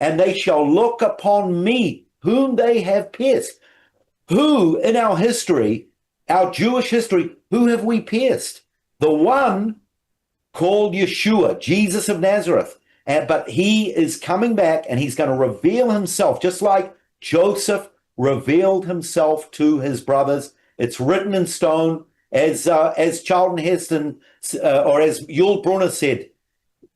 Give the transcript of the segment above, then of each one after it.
and they shall look upon me, whom they have pierced. Who in our history, our Jewish history, who have we pierced? The one called Yeshua, Jesus of Nazareth. But he is coming back and he's going to reveal himself, just like Joseph revealed himself to his brothers. It's written in stone, as Charlton Heston or as Yul Brynner said,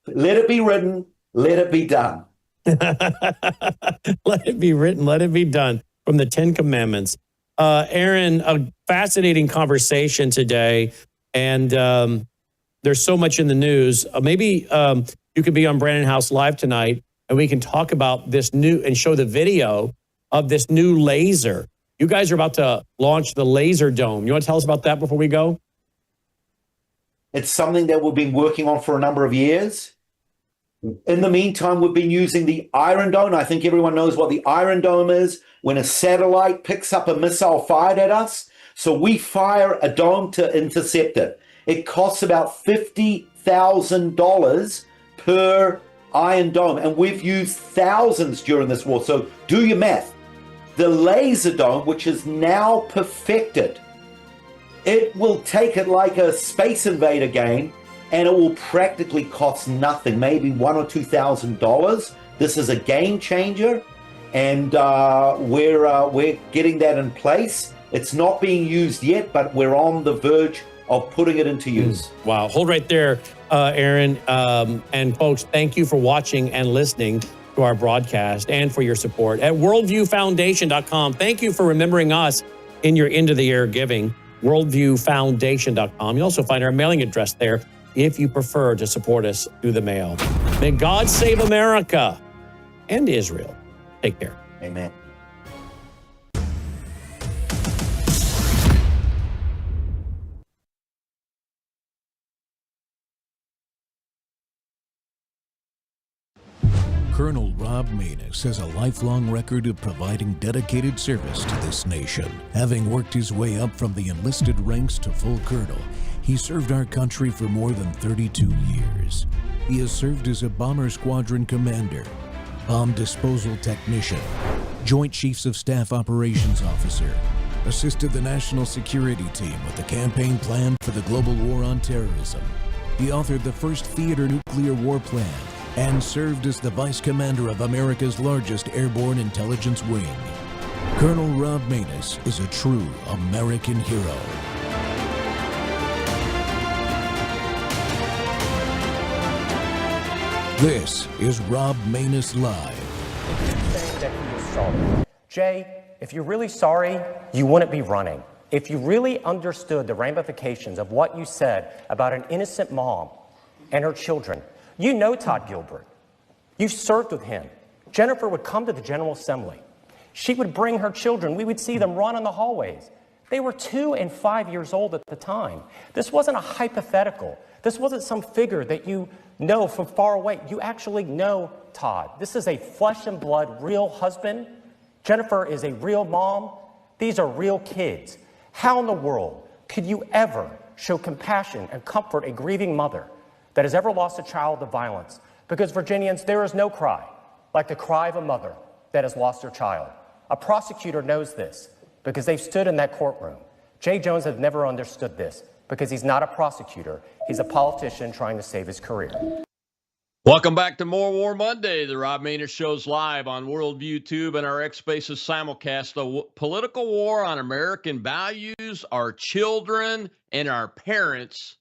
let it be written, let it be done. Let it be written, let it be done, from the Ten Commandments. Aaron, a fascinating conversation today, and there's so much in the news. Maybe you could be on Brandon House Live tonight, and we can talk about this new and show the video of this new laser. You guys are about to launch the Laser Dome. You want to tell us about that before we go? It's something that we've been working on for a number of years. In the meantime, we've been using the Iron Dome. I think everyone knows what the Iron Dome is. When a satellite picks up a missile fired at us, so we fire a dome to intercept it. It costs about $50,000 per Iron Dome, and we've used thousands during this war. So do your math. The Laser Dome, which is now perfected, it will take it like a Space Invader game, and it will practically cost nothing, maybe $1,000 or $2,000. This is a game changer, and we're getting that in place. It's not being used yet, but we're on the verge of putting it into use. Wow. Hold right there, Aaron. And folks, thank you for watching and listening to our broadcast and for your support at worldviewfoundation.com. Thank you for remembering us in your end of the year giving. Worldviewfoundation.com. You also find our mailing address there if you prefer to support us through the mail. May God save America and Israel. Take care. Amen. Colonel Rob Maness has a lifelong record of providing dedicated service to this nation. Having worked his way up from the enlisted ranks to full colonel, he served our country for more than 32 years. He has served as a bomber squadron commander, bomb disposal technician, Joint Chiefs of Staff Operations Officer, assisted the National Security Team with the campaign plan for the global war on terrorism. He authored the first theater nuclear war plan and served as the Vice Commander of America's largest airborne intelligence wing. Colonel Rob Maness is a true American hero. This is Rob Maness Live. Saying that he was sorry. Jay, if you're really sorry, you wouldn't be running. If you really understood the ramifications of what you said about an innocent mom and her children, you know Todd Gilbert. You've served with him. Jennifer would come to the General Assembly. She would bring her children. We would see them run in the hallways. They were 2 and 5 years old at the time. This wasn't a hypothetical. This wasn't some figure that you know from far away. You actually know Todd. This is a flesh and blood, real husband. Jennifer is a real mom. These are real kids. How in the world could you ever show compassion and comfort a grieving mother that has ever lost a child to violence? Because, Virginians, there is no cry like the cry of a mother that has lost her child. A prosecutor knows this because they've stood in that courtroom. Jay Jones has never understood this because he's not a prosecutor. He's a politician trying to save his career. Welcome back to More War Monday. The Rob Maness Show's live on Worldview Tube and our X Spaces simulcast. The political war on American values, our children, and our parents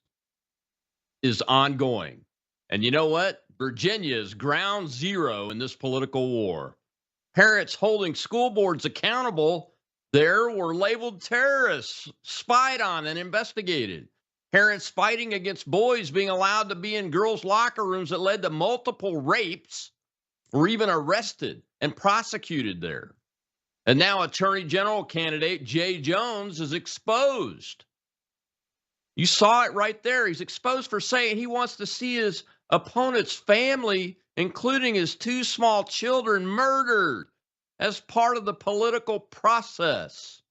is ongoing. And you know what? Virginia is ground zero in this political war. Parents holding school boards accountable there were labeled terrorists, spied on, and investigated. Parents fighting against boys being allowed to be in girls' locker rooms that led to multiple rapes were even arrested and prosecuted there. And now Attorney General candidate Jay Jones is exposed. You saw it right there. He's exposed for saying he wants to see his opponent's family, including his 2 small children, murdered as part of the political process.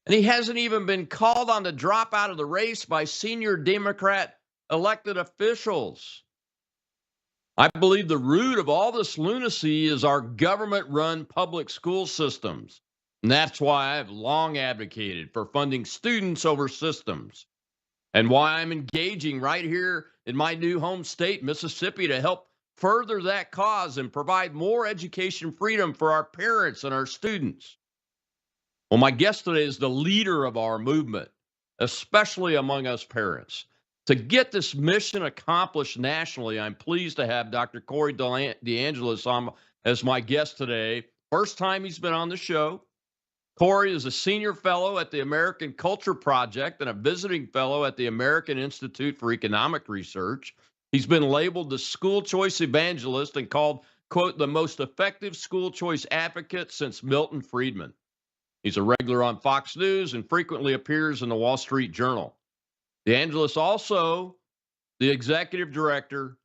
And he hasn't even been called on to drop out of the race by senior Democrat elected officials. I believe the root of all this lunacy is our government-run public school systems. And that's why I've long advocated for funding students over systems, and why I'm engaging right here in my new home state, Mississippi, to help further that cause and provide more education freedom for our parents and our students. Well, my guest today is the leader of our movement, especially among us parents. To get this mission accomplished nationally, I'm pleased to have Dr. Corey DeAngelis on as my guest today. First time he's been on the show. Corey is a senior fellow at the American Culture Project and a visiting fellow at the American Institute for Economic Research. He's been labeled the school choice evangelist and called, quote, the most effective school choice advocate since Milton Friedman. He's a regular on Fox News and frequently appears in the Wall Street Journal. DeAngelis also the executive director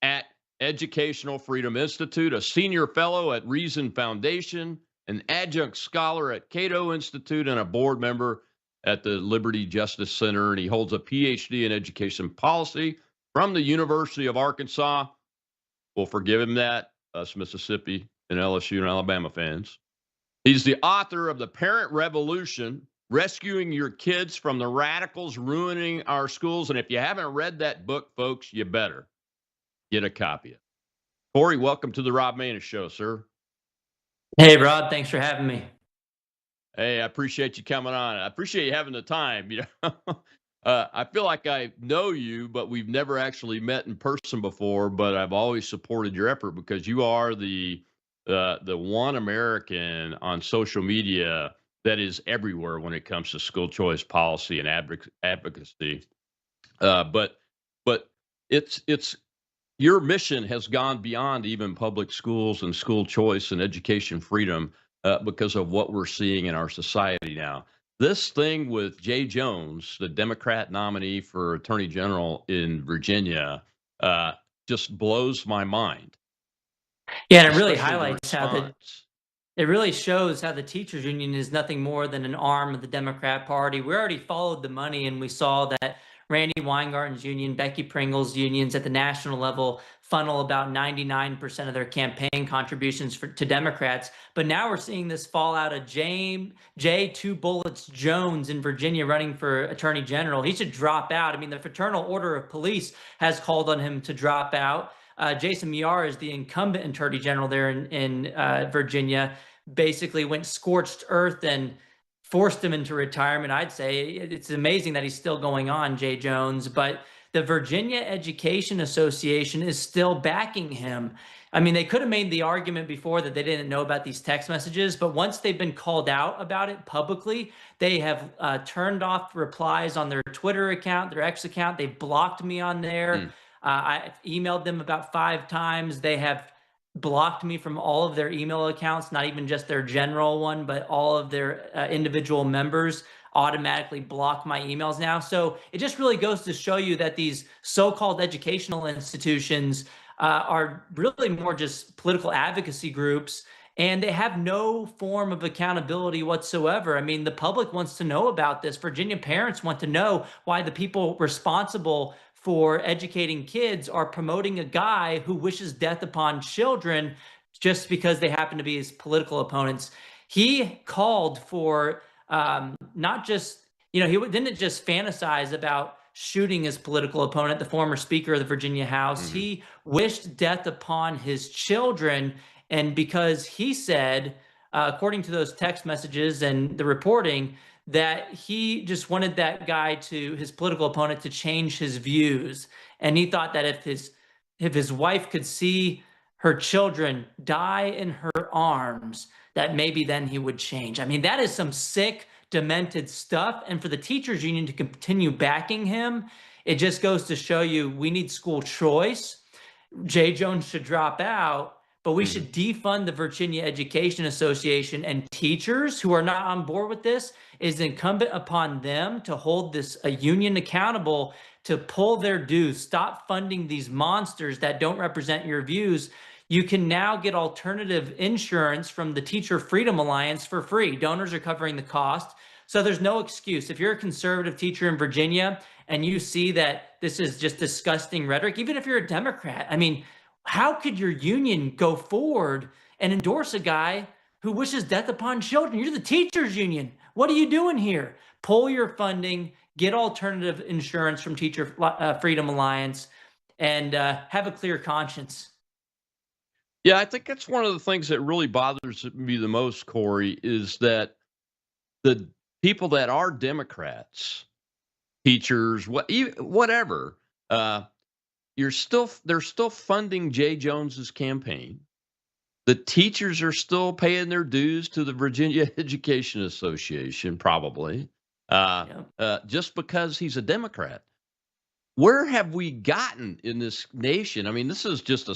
at Educational Freedom Institute, a senior fellow at Reason Foundation, an adjunct scholar at Cato Institute, and a board member at the Liberty Justice Center. And he holds a PhD in education policy from the University of Arkansas. We'll forgive him that, us Mississippi and LSU and Alabama fans. He's the author of The Parent Revolution, Rescuing Your Kids from the Radicals Ruining Our Schools. And if you haven't read that book, folks, you better get a copy of it. Corey, welcome to the Rob Maness Show, sir. Hey, Rod, thanks for having me. Hey, I appreciate you coming on. I appreciate you having the time. I feel like I know you, but we've never actually met in person before. But I've always supported your effort because you are the one American on social media that is everywhere when it comes to school choice policy and advocacy. But it's your mission has gone beyond even public schools and school choice and education freedom because of what we're seeing in our society now. This thing with Jay Jones, the Democrat nominee for Attorney General in Virginia, just blows my mind. Yeah, and it really highlights how it really shows how the teachers union is nothing more than an arm of the Democrat Party. We already followed the money, and we saw that Randy Weingarten's union, Becky Pringle's unions at the national level funnel about 99% of their campaign contributions to Democrats. But now we're seeing this fall out of Jay Two Bullets Jones in Virginia running for Attorney General. He should drop out. I mean, the Fraternal Order of Police has called on him to drop out. Jason Miar is the incumbent Attorney General there in Virginia, basically went scorched earth and forced him into retirement. I'd say it's amazing that he's still going on, Jay Jones, but the Virginia Education Association is still backing him. I mean, they could have made the argument before that they didn't know about these text messages, but once they've been called out about it publicly, they have turned off replies on their Twitter account, their X account. They've blocked me on there. I emailed them about 5 times. They have blocked me from all of their email accounts, not even just their general one, but all of their individual members automatically block my emails now. So it just really goes to show you that these so-called educational institutions are really more just political advocacy groups, and they have no form of accountability whatsoever. I mean, the public wants to know about this. Virginia parents want to know why the people responsible for educating kids are promoting a guy who wishes death upon children just because they happen to be his political opponents. He called for not just, he didn't just fantasize about shooting his political opponent, the former Speaker of the Virginia House. He wished death upon his children. And because he said, according to those text messages and the reporting, that he just wanted that guy his political opponent to change his views. And he thought that if his wife could see her children die in her arms, that maybe then he would change. I mean, that is some sick, demented stuff. And for the teachers union to continue backing him, it just goes to show you we need school choice. Jay Jones should drop out. But we should defund the Virginia Education Association, and teachers who are not on board with this, is incumbent upon them to hold a union accountable to pull their dues. Stop funding these monsters that don't represent your views. You can now get alternative insurance from the Teacher Freedom Alliance for free. Donors are covering the cost. So there's no excuse. If you're a conservative teacher in Virginia and you see that this is just disgusting rhetoric, even if you're a Democrat, I mean, how could your union go forward and endorse a guy who wishes death upon children? You're the teachers union. What are you doing here? Pull your funding, get alternative insurance from Teacher Freedom Alliance, and have a clear conscience. Yeah, I think that's one of the things that really bothers me the most, Corey, is that the people that are Democrats, teachers, whatever, they're still funding Jay Jones's campaign. The teachers are still paying their dues to the Virginia Education Association, probably, just because he's a Democrat. Where have we gotten in this nation? I mean, this is just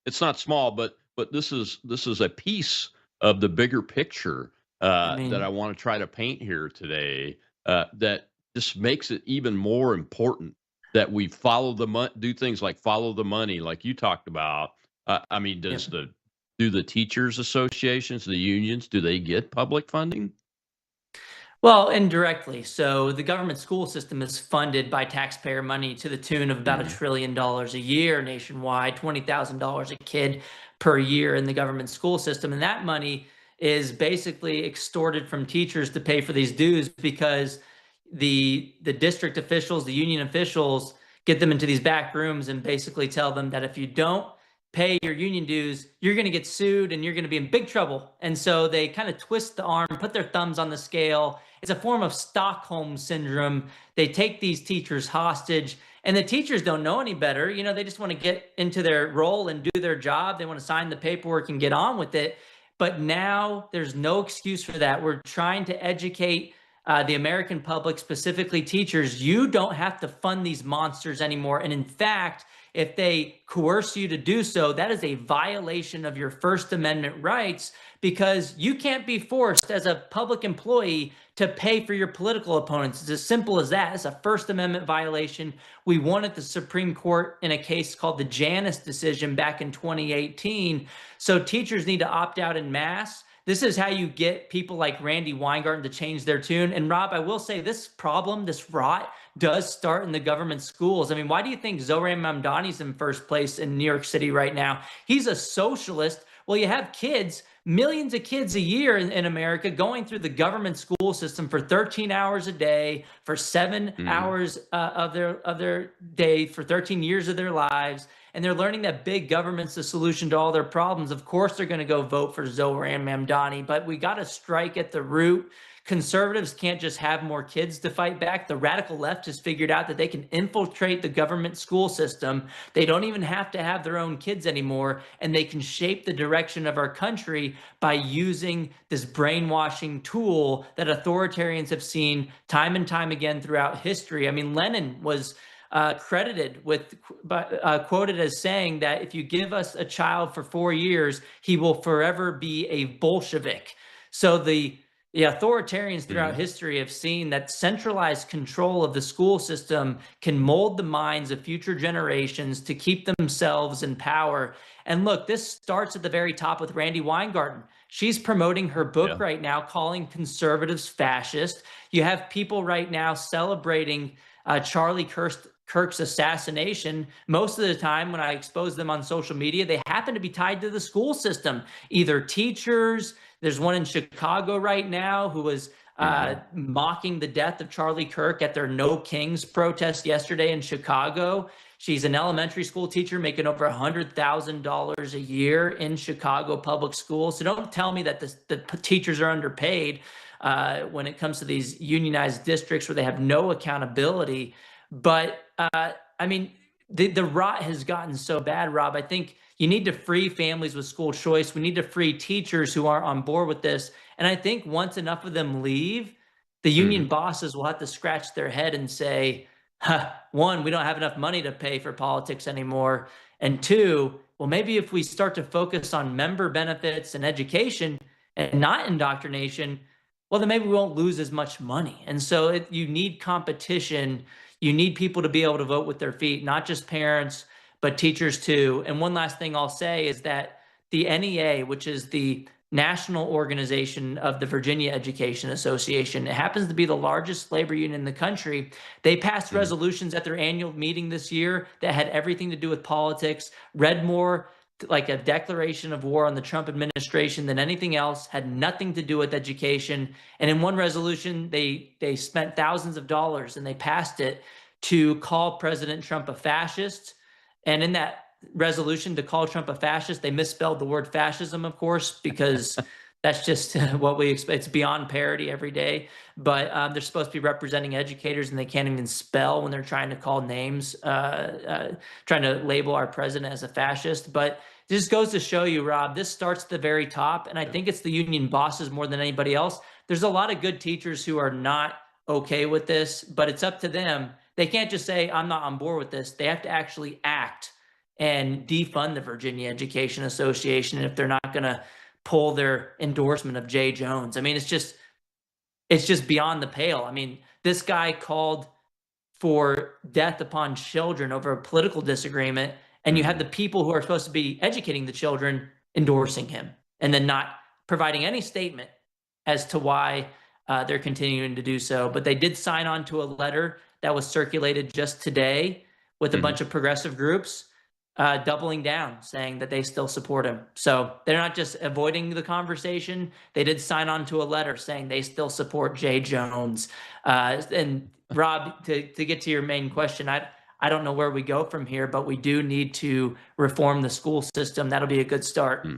it's not small, but this is a piece of the bigger picture that I want to try to paint here today, that just makes it even more important that we follow the money, do things like follow the money, like you talked about. I mean, do the teachers associations, the unions, do they get public funding? Well, indirectly. So the government school system is funded by taxpayer money to the tune of about $1 trillion a year nationwide, $20,000 a kid per year in the government school system. And that money is basically extorted from teachers to pay for these dues, because the district officials, the union officials, get them into these back rooms and basically tell them that if you don't pay your union dues, you're going to get sued and you're going to be in big trouble. And so they kind of twist the arm, put their thumbs on the scale. It's a form of Stockholm syndrome. They take these teachers hostage, and the teachers don't know any better. You know, they just want to get into their role and do their job. They want to sign the paperwork and get on with it. But now there's no excuse for that. We're trying to educate the American public, specifically teachers. You don't have to fund these monsters anymore. And in fact, if they coerce you to do so, that is a violation of your First Amendment rights, because you can't be forced as a public employee to pay for your political opponents. It's as simple as that. It's a First Amendment violation. We won at the Supreme Court in a case called the Maness decision back in 2018. So teachers need to opt out en masse. This is how you get people like Randy Weingarten to change their tune. And Rob, I will say this problem, this rot, does start in the government schools. I mean, why do you think Zohran Mamdani's in first place in New York City right now? He's a socialist. Well, you have kids, millions of kids a year in America going through the government school system for 13 hours a day, for 7 hours of their day, for 13 years of their lives. And they're learning that big government's the solution to all their problems. Of course, they're going to go vote for Zohran Mamdani, but we got to strike at the root. Conservatives can't just have more kids to fight back. The radical left has figured out that they can infiltrate the government school system. They don't even have to have their own kids anymore, and they can shape the direction of our country by using this brainwashing tool that authoritarians have seen time and time again throughout history. I mean, Lenin was credited with, quoted as saying that if you give us a child for 4 years, he will forever be a Bolshevik. So the authoritarians throughout history have seen that centralized control of the school system can mold the minds of future generations to keep themselves in power. And look, this starts at the very top with Randy Weingarten. She's promoting her book right now, calling conservatives fascist. You have people right now celebrating Charlie Kirk's assassination. Most of the time when I expose them on social media, they happen to be tied to the school system, either teachers. There's one in Chicago right now who was mocking the death of Charlie Kirk at their No Kings protest yesterday in Chicago. She's an elementary school teacher making over $100,000 a year in Chicago public schools. So don't tell me that the teachers are underpaid when it comes to these unionized districts where they have no accountability. But I mean, the rot has gotten so bad, Rob. I think you need to free families with school choice. We need to free teachers who aren't on board with this. And I think once enough of them leave, the union bosses will have to scratch their head and say, one, we don't have enough money to pay for politics anymore. And two, well, maybe if we start to focus on member benefits and education and not indoctrination, well, then maybe we won't lose as much money. And so you need competition. You need people to be able to vote with their feet, not just parents, but teachers too. And one last thing I'll say is that the NEA, which is the national organization of the Virginia Education Association. It happens to be the largest labor union in the country. They passed resolutions at their annual meeting this year that had everything to do with politics, read more like a declaration of war on the Trump administration than anything else, had nothing to do with education. And in one resolution, they spent thousands of dollars and they passed it to call President Trump a fascist. And in that resolution to call Trump a fascist, they misspelled the word fascism, of course, because that's just what we expect. It's beyond parody every day. But they're supposed to be representing educators, and they can't even spell when they're trying to call names, trying to label our president as a fascist. But it just goes to show you, Rob, this starts at the very top, and I think it's the union bosses more than anybody else. There's a lot of good teachers who are not okay with this, but it's up to them. They can't just say, I'm not on board with this. They have to actually act and defund the Virginia Education Association if they're not going to pull their endorsement of Jay Jones. I mean, it's just beyond the pale. I mean, this guy called for death upon children over a political disagreement, and you have the people who are supposed to be educating the children endorsing him and then not providing any statement as to why they're continuing to do so. But they did sign on to a letter that was circulated just today with a bunch of progressive groups doubling down, saying that they still support him. So they're not just avoiding the conversation. They did sign on to a letter saying they still support Jay Jones. And Rob, to get to your main question, I don't know where we go from here, but we do need to reform the school system. That'll be a good start.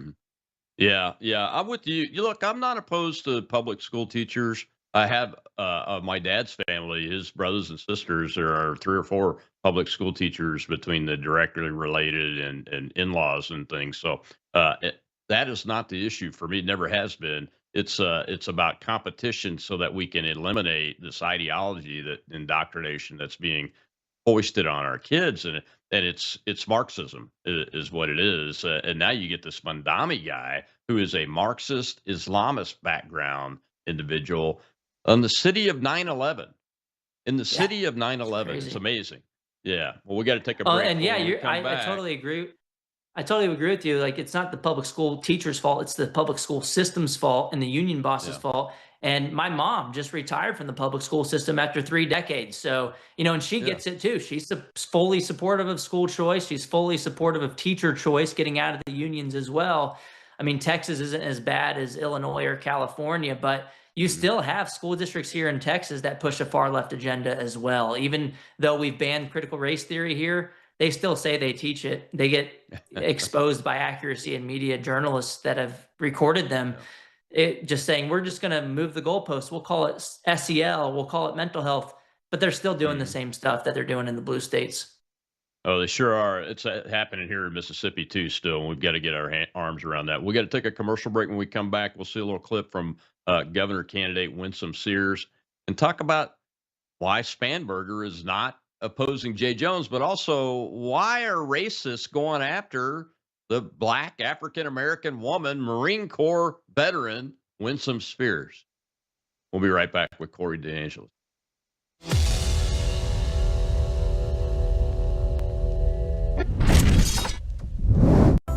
Yeah, I'm with you. Look, I'm not opposed to public school teachers. I have my dad's family, his brothers and sisters. There are 3 or 4 public school teachers between the directly related and in-laws and things. So that is not the issue for me. It never has been. It's about competition so that we can eliminate this ideology, that indoctrination that's being foisted on our kids, and it's Marxism is what it is. And now you get this Mandami guy who is a Marxist Islamist background individual on the city of 9/11. In the city of 9/11, it's amazing. Yeah. Well, we got to take a break. And I totally agree. I totally agree with you. Like, it's not the public school teacher's fault. It's the public school system's fault and the union boss's fault. And my mom just retired from the public school system after 3 decades. So, and she gets it too. She's fully supportive of school choice. She's fully supportive of teacher choice, getting out of the unions as well. I mean, Texas isn't as bad as Illinois or California, but you still have school districts here in Texas that push a far left agenda as well. Even though we've banned critical race theory here, they still say they teach it. They get exposed by accuracy and media journalists that have recorded them. Just saying, we're just going to move the goalposts. We'll call it SEL. We'll call it mental health. But they're still doing the same stuff that they're doing in the blue states. Oh, they sure are. It's happening here in Mississippi too still. We've got to get our arms around that. We got to take a commercial break. When we come back, we'll see a little clip from governor candidate Winsome Sears and talk about why Spanberger is not opposing Jay Jones, but also why are racists going after the Black African-American woman, Marine Corps veteran, Winsome Sears. We'll be right back with Corey DeAngelis.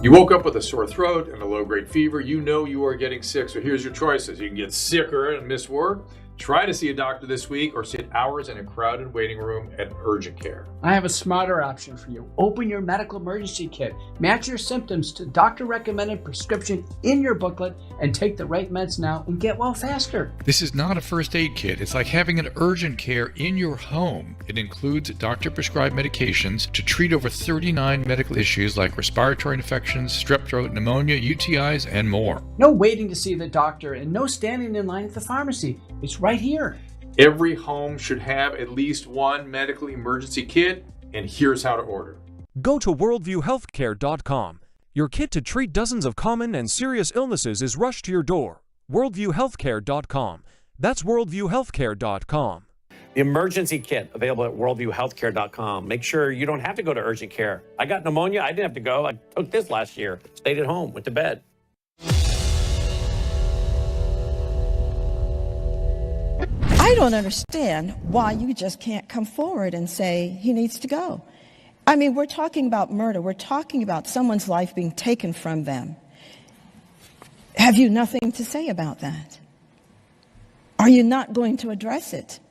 You woke up with a sore throat and a low-grade fever. You know you are getting sick, so here's your choices. You can get sicker and miss work. Try to see a doctor this week, or sit hours in a crowded waiting room at urgent care. I have a smarter option for you. Open your medical emergency kit. Match your symptoms to doctor-recommended prescription in your booklet and take the right meds now and get well faster. This is not a first aid kit. It's like having an urgent care in your home. It includes doctor-prescribed medications to treat over 39 medical issues like respiratory infections, strep throat, pneumonia, UTIs, and more. No waiting to see the doctor and no standing in line at the pharmacy. It's right here. Every home should have at least one medical emergency kit, and here's how to order. Go to worldviewhealthcare.com. Your kit to treat dozens of common and serious illnesses is rushed to your door. worldviewhealthcare.com. That's worldviewhealthcare.com. The emergency kit available at worldviewhealthcare.com. Make sure you don't have to go to urgent care. I got pneumonia. I didn't have to go. I took this last year. Stayed at home, went to bed. I don't understand why you just can't come forward and say he needs to go. I mean, we're talking about murder. We're talking about someone's life being taken from them. Have you nothing to say about that? Are you not going to address it?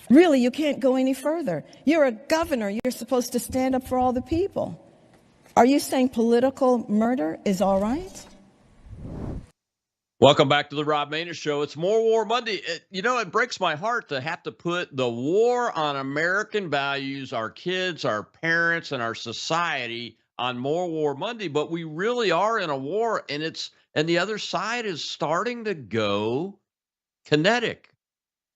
Really, you can't go any further. You're a governor. You're supposed to stand up for all the people. Are you saying political murder is all right? Welcome back to the Rob Maness Show. It's More War Monday. It breaks my heart to have to put the war on American values, our kids, our parents, and our society on More War Monday, but we really are in a war, and the other side is starting to go kinetic.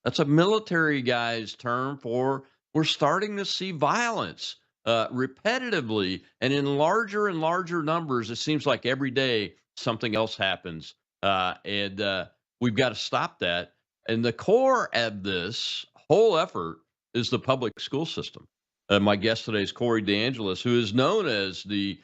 That's a military guy's term for we're starting to see violence repetitively and in larger and larger numbers. It seems like every day something else happens. And we've got to stop that. And the core of this whole effort is the public school system. My guest today is Corey DeAngelis, who is known as the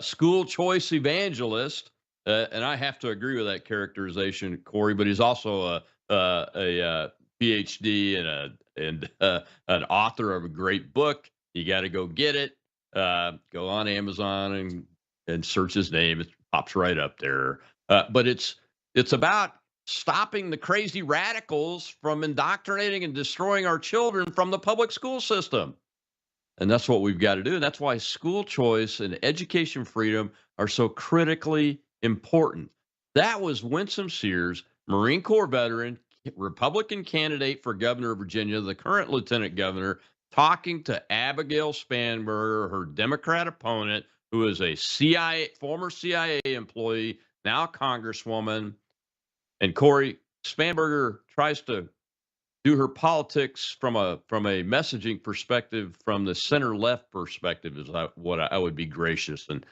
school choice evangelist. And I have to agree with that characterization, Corey, but he's also a PhD and an author of a great book. You got to go get it. Go on Amazon and search his name. It pops right up there. But it's about stopping the crazy radicals from indoctrinating and destroying our children from the public school system. And that's what we've got to do. And that's why school choice and education freedom are so critically important. That was Winsome Sears, Marine Corps veteran, Republican candidate for governor of Virginia, the current lieutenant governor, talking to Abigail Spanberger, her Democrat opponent, who is a former CIA employee, now Congresswoman. And Corey, Spanberger tries to do her politics from a messaging perspective, from the center left perspective, is what I would be gracious and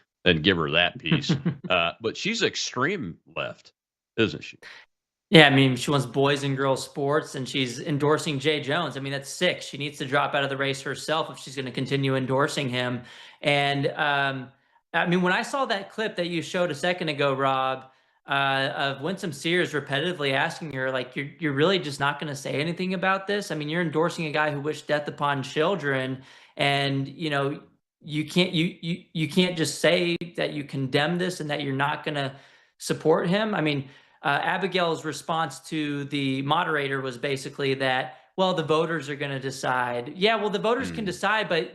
give her that piece. But she's extreme left, isn't she? Yeah, I mean, she wants boys and girls sports, and she's endorsing Jay Jones. I mean, that's sick. She needs to drop out of the race herself if she's going to continue endorsing him. And I mean, when I saw that clip that you showed a second ago, Rob, of Winsome Sears repetitively asking her, like, you're really just not going to say anything about this? I mean, you're endorsing a guy who wished death upon children, and you can't just say that you condemn this and that you're not going to support him. I mean, Abigail's response to the moderator was basically that, well, the voters are going to decide. Yeah, well, the voters can decide, but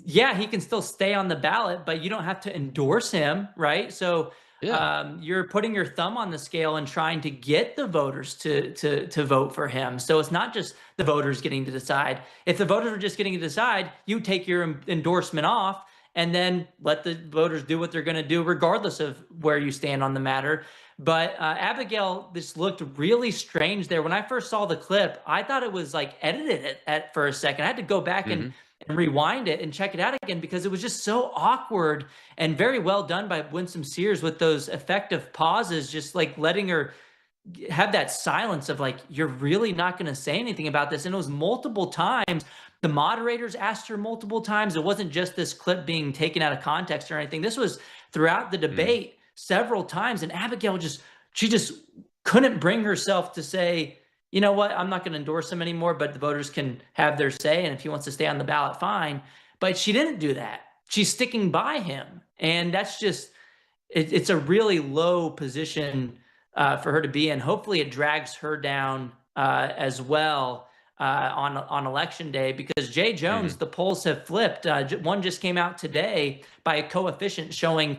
yeah, he can still stay on the ballot, but you don't have to endorse him, right? So you're putting your thumb on the scale and trying to get the voters to vote for him. So it's not just the voters getting to decide. If the voters are just getting to decide, you take your endorsement off and then let the voters do what they're going to do, regardless of where you stand on the matter. But Abigail, this looked really strange there. When I first saw the clip, I thought it was like edited for a second. I had to go back and rewind it and check it out again because it was just so awkward, and very well done by Winsome Sears with those effective pauses, just like letting her have that silence of like, you're really not going to say anything about this. And it was multiple times. The moderators asked her multiple times. It wasn't just this clip being taken out of context or anything. This was throughout the debate several times. And Abigail she just couldn't bring herself to say, you know what, I'm not going to endorse him anymore, but the voters can have their say. And if he wants to stay on the ballot, fine. But she didn't do that. She's sticking by him. And that's just, it's a really low position for her to be in. Hopefully it drags her down as well on election day, because Jay Jones, the polls have flipped. One just came out today by a coefficient showing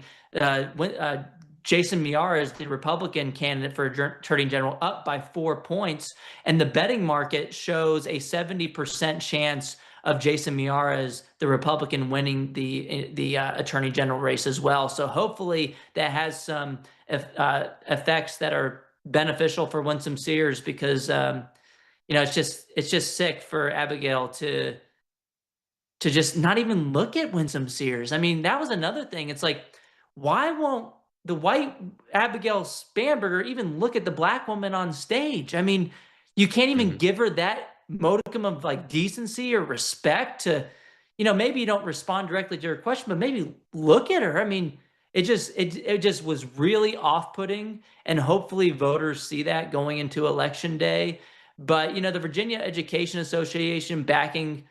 Jason Miyares, the Republican candidate for Attorney General, up by 4 points. And the betting market shows a 70% chance of Jason Miyares, the Republican, winning the Attorney General race as well. So hopefully that has some effects that are beneficial for Winsome Sears, because it's just sick for Abigail to just not even look at Winsome Sears. I mean, that was another thing. It's like, why won't the white Abigail Spanberger even look at the black woman on stage? I mean, you can't even give her that modicum of like decency or respect to, maybe you don't respond directly to her question, but maybe look at her. I mean, it just was really off-putting, and hopefully voters see that going into election day. But, the Virginia Education Association backing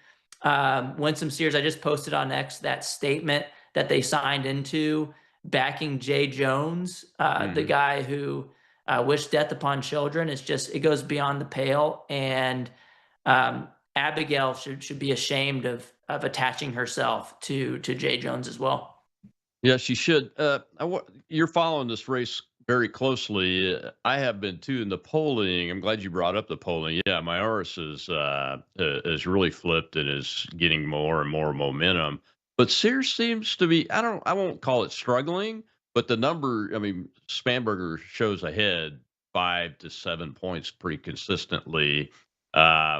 Winsome Sears, I just posted on X that statement that they signed into. backing Jay Jones, the guy who wished death upon children. It goes beyond the pale. And Abigail should be ashamed of attaching herself to Jay Jones as well. Yeah, she should. You're following this race very closely. I have been too in the polling. I'm glad you brought up the polling. Yeah, Mayoris is really flipped and is getting more and more momentum. But Sears seems to be. I won't call it struggling, but the number. I mean, Spanberger shows ahead 5 to 7 points pretty consistently.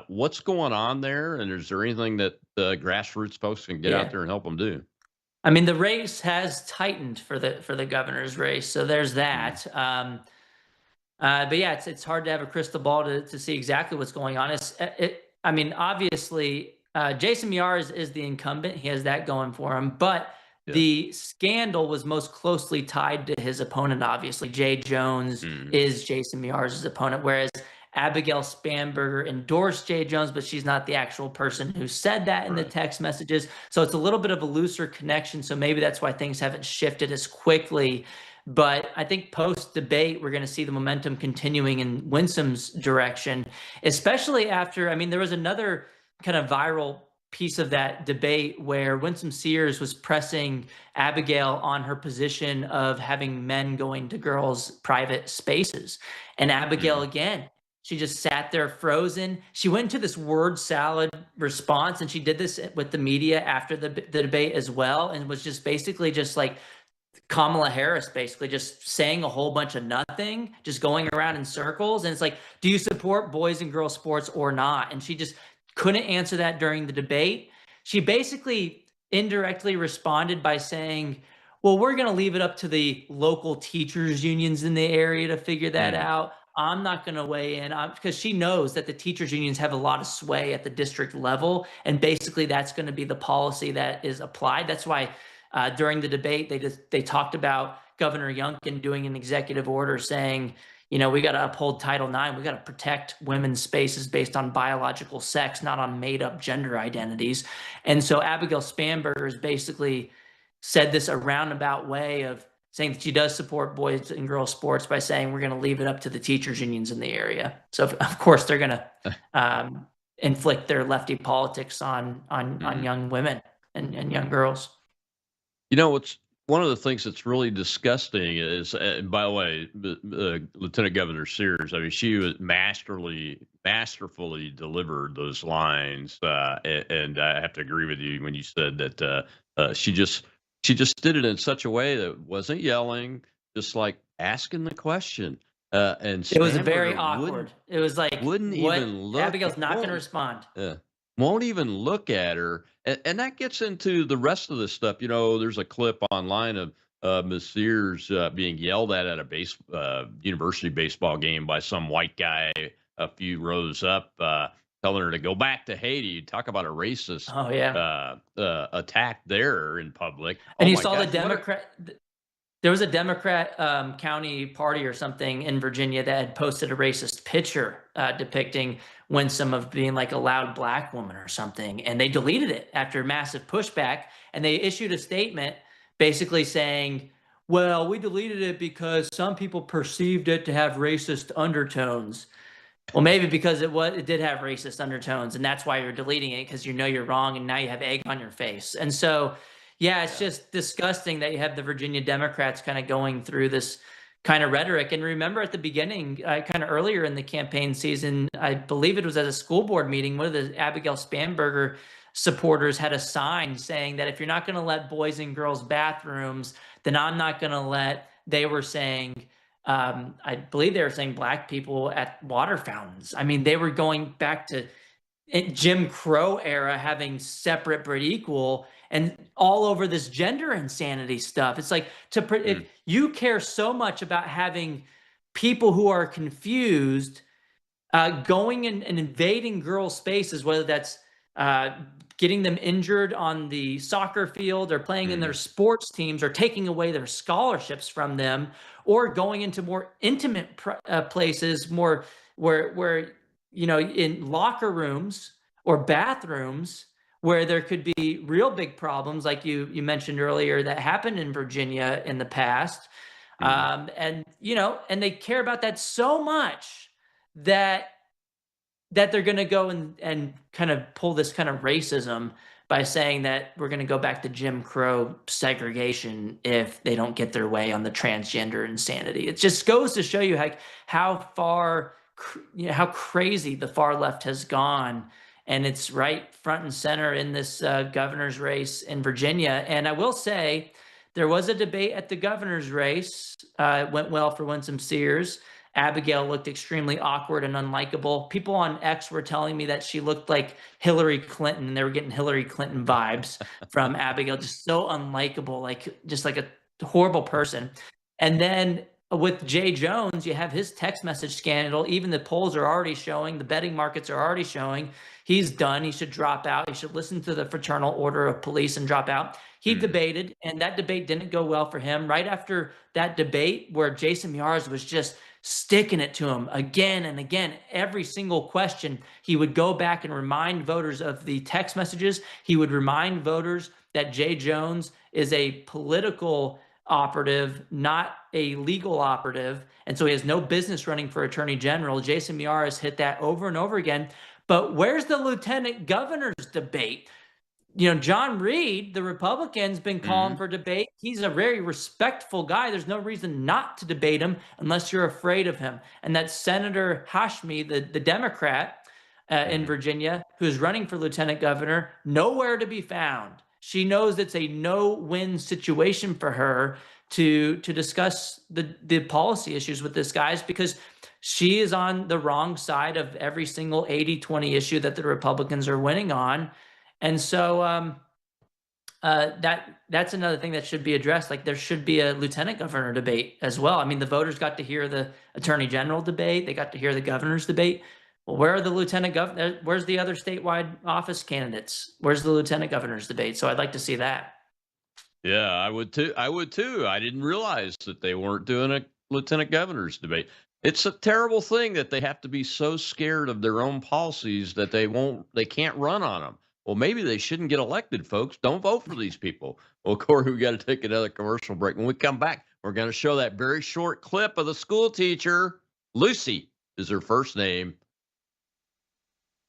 What's going on there? And is there anything that the grassroots folks can get out there and help them do? I mean, the race has tightened for the governor's race, so there's that. But yeah, it's hard to have a crystal ball to see exactly what's going on. I mean, obviously, Jason Miar is the incumbent. He has that going for him. But the scandal was most closely tied to his opponent, obviously. Jay Jones is Jason Miar's opponent, whereas Abigail Spanberger endorsed Jay Jones, but she's not the actual person who said that in the text messages. So it's a little bit of a looser connection. So maybe that's why things haven't shifted as quickly. But I think post-debate, we're going to see the momentum continuing in Winsome's direction, especially after, I mean, there was another kind of viral piece of that debate where Winsome Sears was pressing Abigail on her position of having men going to girls' private spaces. And Abigail, again, she just sat there frozen. She went into this word salad response, and she did this with the media after the debate as well, and was just basically just like Kamala Harris, basically just saying a whole bunch of nothing, just going around in circles. And it's like, do you support boys and girls sports or not? And she just couldn't answer that during the debate. She basically indirectly responded by saying, well, we're going to leave it up to the local teachers unions in the area to figure that out. I'm not going to weigh in because she knows that the teachers unions have a lot of sway at the district level. And basically that's going to be the policy that is applied. That's why during the debate, they talked about Governor Youngkin doing an executive order saying, you know, we got to uphold Title IX. We got to protect women's spaces based on biological sex, not on made up gender identities. And so Abigail Spanberger has basically said this a roundabout way of saying that she does support boys and girls sports by saying we're going to leave it up to the teachers unions in the area. So of course they're going to inflict their lefty politics on young women and young girls. You know, what's one of the things that's really disgusting is, by the way, Lieutenant Governor Sears, I mean, she was masterfully delivered those lines. And I have to agree with you when you said that she just did it in such a way that wasn't yelling, just like asking the question. And it was very awkward. It was like, wouldn't even look. Abigail's not going to respond. Won't even look at her. And that gets into the rest of the stuff. You know, there's a clip online of Ms. Sears being yelled at a university baseball game by some white guy a few rows up, telling her to go back to Haiti. Talk about a racist attack there in public. And you saw the Democrat. There was a Democrat county party or something in Virginia that had posted a racist picture depicting Winsome of being like a loud black woman or something. And they deleted it after massive pushback. And they issued a statement basically saying, well, we deleted it because some people perceived it to have racist undertones. Well, maybe because it did have racist undertones. And that's why you're deleting it, because you know you're wrong and now you have egg on your face. And so yeah, it's just disgusting that you have the Virginia Democrats kind of going through this kind of rhetoric. And remember at the beginning, kind of earlier in the campaign season, I believe it was at a school board meeting, one of the Abigail Spanberger supporters had a sign saying that if you're not going to let boys and girls bathrooms, then I'm not going to let, they were saying, I believe they were saying black people at water fountains. I mean, they were going back to Jim Crow era, having separate but equal, and all over this gender insanity stuff. It's like, if you care so much about having people who are confused going and invading girls' spaces, whether that's getting them injured on the soccer field or playing in their sports teams or taking away their scholarships from them, or going into more intimate places, more where you know, in locker rooms or bathrooms where there could be real big problems, like you mentioned earlier, that happened in Virginia in the past. And, you know, and they care about that so much that they're going to go and kind of pull this kind of racism by saying that we're going to go back to Jim Crow segregation if they don't get their way on the transgender insanity. It just goes to show you how far, you know, how crazy the far left has gone. And it's right front and center in this governor's race in Virginia. And I will say, there was a debate at the governor's race. It went well for Winsome Sears. Abigail looked extremely awkward and unlikable. People on X were telling me that she looked like Hillary Clinton, and they were getting Hillary Clinton vibes from Abigail, just so unlikable, just like a horrible person. And then with Jay Jones, you have his text message scandal. Even the polls are already showing, the betting markets are already showing he's done. He should drop out. He should listen to the fraternal order of police and drop out. He debated, and that debate didn't go well for him. Right after that debate where Jason Miyares was just sticking it to him again and again, every single question, he would go back and remind voters of the text messages. He would remind voters that Jay Jones is a political operative, not a legal operative. And so he has no business running for attorney general. Jason Miyares hit that over and over again. But where's the lieutenant governor's debate? You know, John Reed, the Republican's been calling for debate. He's a very respectful guy. There's no reason not to debate him unless you're afraid of him. And that Senator Hashmi, the Democrat in Virginia, who's running for lieutenant governor, nowhere to be found. She knows it's a no-win situation for her to discuss the policy issues with this guys, because she is on the wrong side of every single 80-20 issue that the Republicans are winning on. And so that's another thing that should be addressed. Like, there should be a lieutenant governor debate as well. I mean, the voters got to hear the attorney general debate. They got to hear the governor's debate. Well, where are the lieutenant governor? Where's the other statewide office candidates? Where's the lieutenant governor's debate? So I'd like to see that. Yeah, I would too. I didn't realize that they weren't doing a lieutenant governor's debate. It's a terrible thing that they have to be so scared of their own policies that they can't run on them. Well, maybe they shouldn't get elected, folks. Don't vote for these people. Well, Corey, we got to take another commercial break. When we come back, we're going to show that very short clip of the school teacher. Lucy is her first name.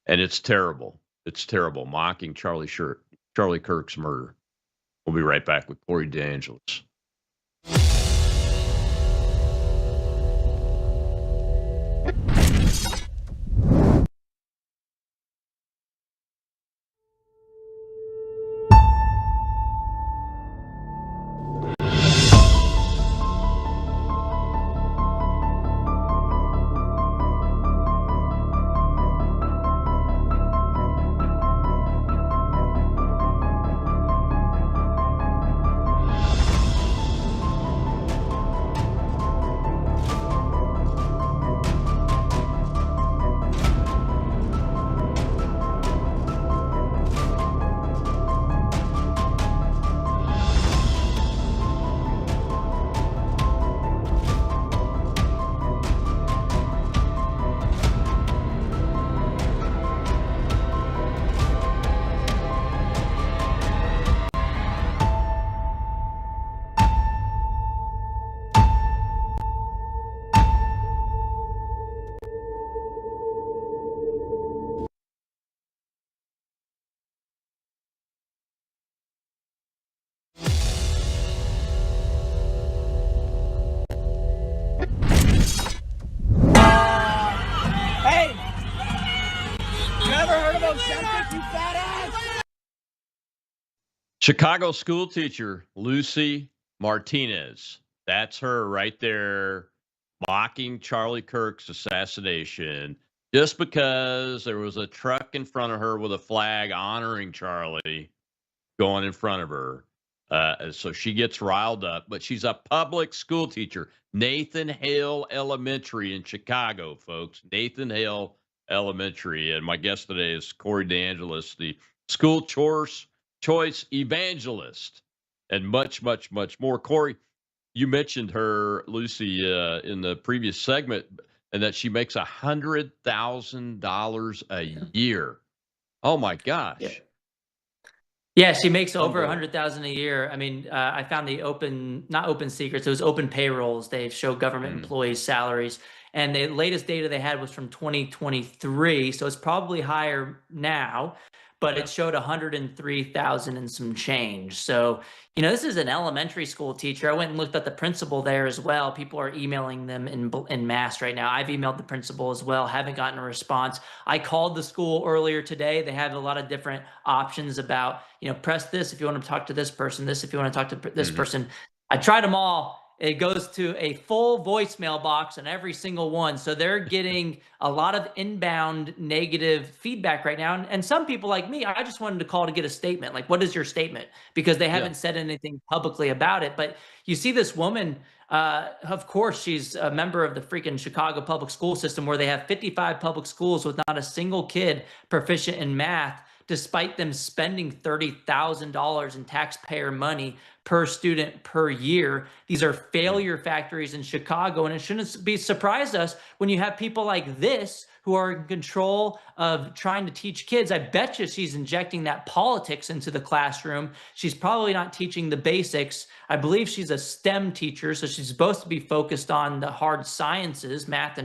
And it's terrible. It's terrible. Mocking Charlie Kirk's murder. We'll be right back with Corey DeAngelis. Chicago school teacher Lucy Martinez. That's her right there, mocking Charlie Kirk's assassination just because there was a truck in front of her with a flag honoring Charlie going in front of her. So she gets riled up, but she's a public school teacher. Nathan Hale Elementary in Chicago, folks. Nathan Hale Elementary. And my guest today is Corey DeAngelis, the school choice evangelist, and much, much, much more. Corey, you mentioned her, Lucy, in the previous segment, and that she makes $100,000 a year. Oh my gosh. Yeah, she makes over 100,000 a year. I mean, I found the not open secrets. It was open payrolls. They show government employees' salaries, and the latest data they had was from 2023. So it's probably higher now, but it showed 103,000 and some change. So, this is an elementary school teacher. I went and looked at the principal there as well. People are emailing them in mass right now. I've emailed the principal as well. Haven't gotten a response. I called the school earlier today. They have a lot of different options about, press this if you want to talk to this person, this if you want to talk to this person. I tried them all. It goes to a full voicemail box on every single one. So they're getting a lot of inbound negative feedback right now. And some people like me, I just wanted to call to get a statement. Like, what is your statement? Because they haven't said anything publicly about it. But you see this woman, of course, she's a member of the freaking Chicago public school system, where they have 55 public schools with not a single kid proficient in math, despite them spending $30,000 in taxpayer money per student per year. These are failure factories in Chicago, and it shouldn't be surprised us when you have people like this who are in control of trying to teach kids. I bet you she's injecting that politics into the classroom. She's probably not teaching the basics. I believe she's a STEM teacher, so she's supposed to be focused on the hard sciences, math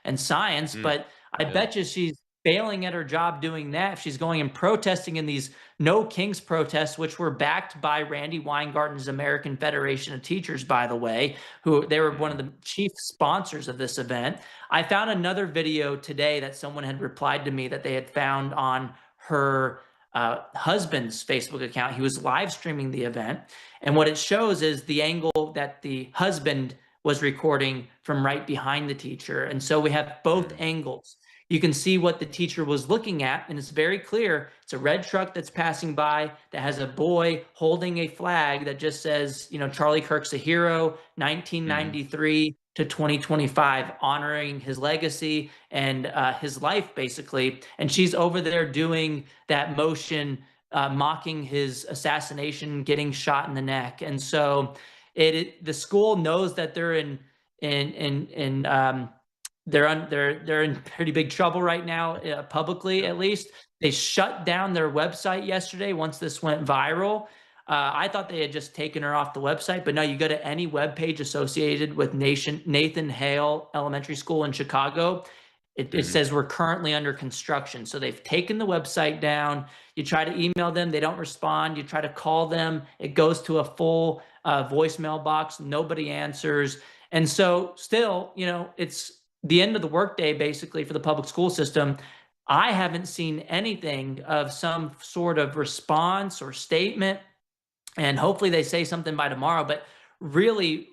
and science, but I bet you she's failing at her job doing that. If she's going and protesting in these No Kings protests, which were backed by Randy Weingarten's American Federation of Teachers, by the way, who they were one of the chief sponsors of this event. I found another video today that someone had replied to me that they had found on her husband's Facebook account. He was live streaming the event. And what it shows is the angle that the husband was recording from right behind the teacher. And so we have both angles. You can see what the teacher was looking at, and it's very clear. It's a red truck that's passing by that has a boy holding a flag that just says, Charlie Kirk's a hero, 1993 to 2025, honoring his legacy and his life, basically. And she's over there doing that motion, mocking his assassination, getting shot in the neck. And so the school knows that they're they're in pretty big trouble right now, publicly at least. They shut down their website yesterday once this went viral. I thought they had just taken her off the website, but no, you go to any web page associated with Nathan Hale Elementary School in Chicago, it says we're currently under construction. So they've taken the website down. You try to email them, they don't respond. You try to call them, it goes to a full voicemail box. Nobody answers. And so still, it's the end of the workday, basically, for the public school system. I haven't seen anything of some sort of response or statement, and hopefully they say something by tomorrow. But really,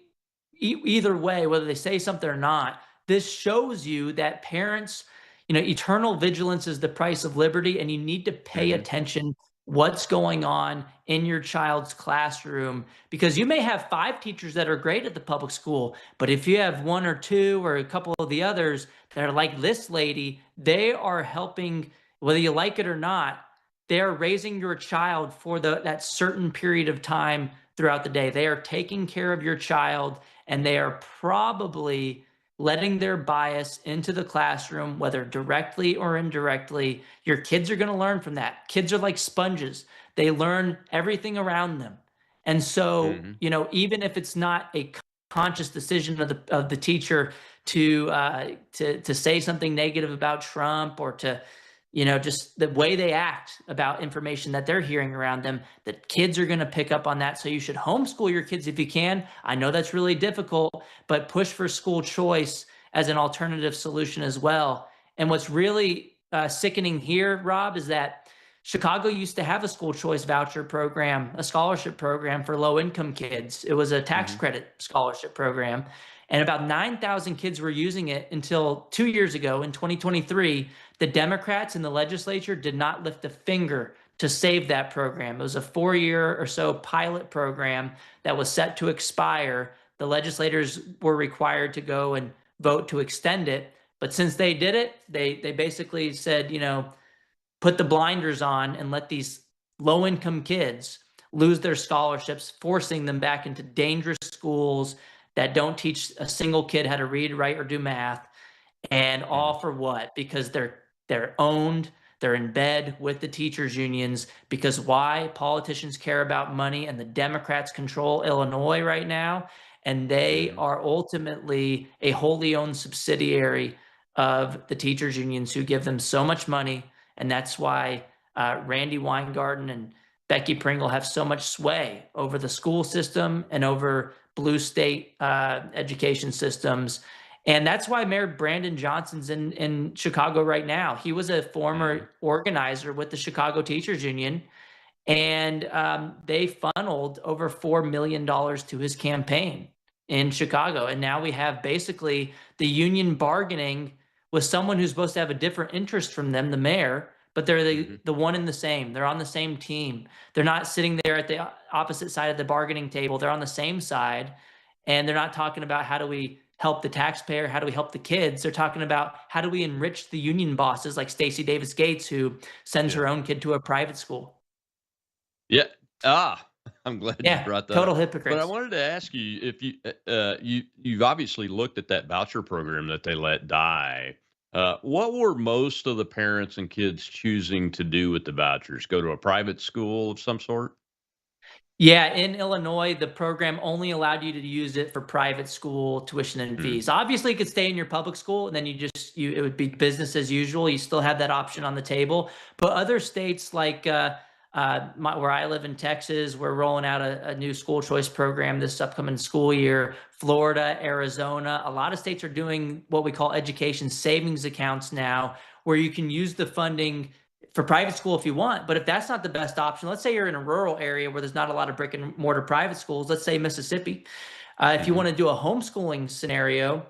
either way, whether they say something or not, this shows you that parents, eternal vigilance is the price of liberty, and you need to pay attention what's going on in your child's classroom, because you may have 5 teachers that are great at the public school, but if you have 1 or 2 or a couple of the others that are like this lady, they are helping, whether you like it or not, they're raising your child for that certain period of time throughout the day. They are taking care of your child, and they are probably letting their bias into the classroom, whether directly or indirectly. Your kids are going to learn from that. Kids are like sponges. They learn everything around them. And so, even if it's not a conscious decision of the teacher to say something negative about Trump, or to, just the way they act about information that they're hearing around them, that kids are going to pick up on that. So you should homeschool your kids if you can. I know that's really difficult, but push for school choice as an alternative solution as well. And what's really sickening here, Rob, is that Chicago used to have a school choice voucher program, a scholarship program for low-income kids. It was a tax credit scholarship program. And about 9,000 kids were using it until 2 years ago, in 2023. The Democrats in the legislature did not lift a finger to save that program. It was a 4-year or so pilot program that was set to expire. The legislators were required to go and vote to extend it. But since they did it, they basically said, put the blinders on and let these low-income kids lose their scholarships, forcing them back into dangerous schools that don't teach a single kid how to read, write, or do math. And all for what? Because they're owned, They're in bed with the teachers unions because why? Politicians care about money, and the Democrats control Illinois right now, and they are ultimately a wholly owned subsidiary of the teachers unions who give them so much money. And that's why Randy Weingarten and Becky Pringle have so much sway over the school system and over blue state education systems. And that's why Mayor Brandon Johnson's in Chicago right now. He was a former organizer with the Chicago Teachers Union, and they funneled over $4 million to his campaign in Chicago. And now we have basically the union bargaining with someone who's supposed to have a different interest from them, the mayor, but they're the one and the same. They're on the same team. They're not sitting there at the opposite side of the bargaining table. They're on the same side, and they're not talking about how do we help the taxpayer, how do we help the kids. They're talking about how do we enrich the union bosses like Stacey Davis Gates, who sends her own kid to a private school. Yeah. I'm glad you brought that total up. hypocrites. But I wanted to ask you if you've obviously looked at that voucher program that they let die. What were most of the parents and kids choosing to do with the vouchers? Go to a private school of some sort? Yeah, in Illinois, the program only allowed you to use it for private school tuition and fees. Obviously, it could stay in your public school, and then it would be business as usual. You still have that option on the table. But other states like where I live in Texas, we're rolling out a new school choice program this upcoming school year. Florida, Arizona, a lot of states are doing what we call education savings accounts now, where you can use the funding for private school if you want. But if that's not the best option, let's say you're in a rural area where there's not a lot of brick and mortar private schools, let's say Mississippi. If you want to do a homeschooling scenario,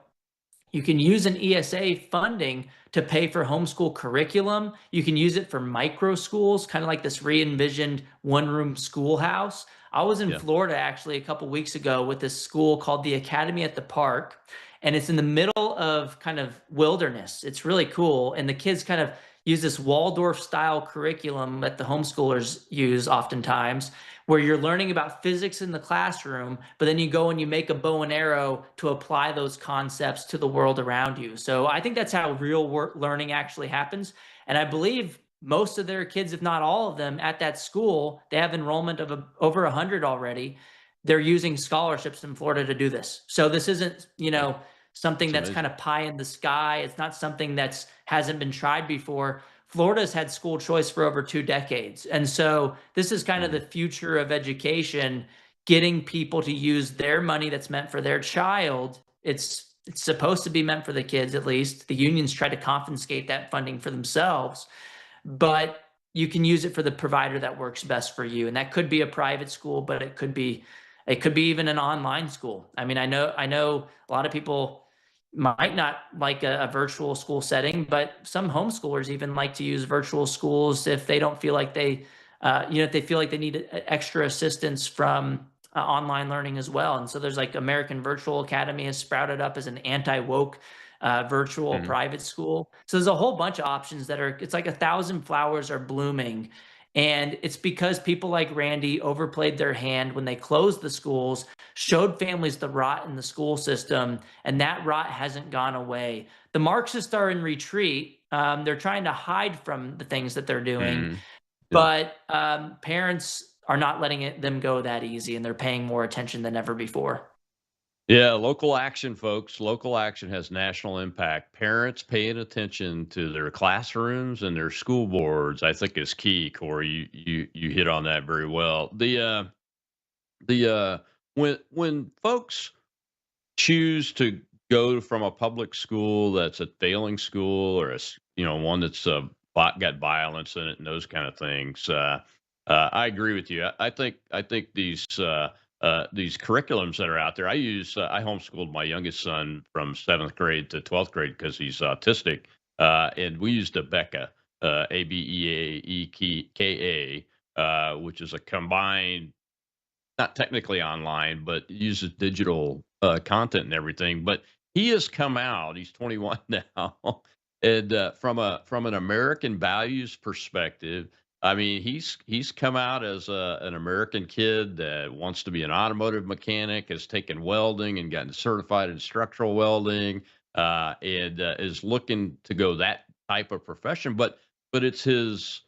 you can use an ESA funding to pay for homeschool curriculum. You can use it for micro schools, kind of like this re-envisioned one-room schoolhouse. I was in Florida actually a couple weeks ago with this school called the Academy at the Park, and it's in the middle of kind of wilderness. It's really cool, and the kids kind of use this Waldorf-style curriculum that the homeschoolers use oftentimes, where you're learning about physics in the classroom, but then you go and you make a bow and arrow to apply those concepts to the world around you. So I think that's how real learning actually happens. And I believe most of their kids, if not all of them, at that school, they have enrollment of over 100 already. They're using scholarships in Florida to do this. So this isn't, something that's kind of pie in the sky. It's not something that's hasn't been tried before. Florida's had school choice for over 2 decades. And so this is kind of the future of education, getting people to use their money that's meant for their child. It's supposed to be meant for the kids, at least. The unions try to confiscate that funding for themselves, but you can use it for the provider that works best for you. And that could be a private school, but it could be even an online school. I mean, I know a lot of people might not like a virtual school setting, but some homeschoolers even like to use virtual schools if they don't feel like if they feel like they need extra assistance from online learning as well. And so there's like American Virtual Academy has sprouted up as an anti-woke virtual private school. So there's a whole bunch of options it's like 1,000 flowers are blooming. And it's because people like Randy overplayed their hand when they closed the schools, showed families the rot in the school system, and that rot hasn't gone away. The Marxists are in retreat. They're trying to hide from the things that they're doing, but parents are not letting them go that easy, and they're paying more attention than ever before. Yeah, local action, folks. Local action has national impact. Parents paying attention to their classrooms and their school boards, I think, is key. Corey, you hit on that very well. When folks choose to go from a public school that's a failing school, or one that's got violence in it and those kind of things, I agree with you. I think these curriculums that are out there. I homeschooled my youngest son from 7th grade to 12th grade because he's autistic, and we used a BECA, ABEAEKA, which is a combined, not technically online, but uses digital content and everything. But he has come out. He's 21 now, and from an American values perspective, I mean, he's come out as an American kid that wants to be an automotive mechanic, has taken welding and gotten certified in structural welding, and is looking to go that type of profession. But but it's his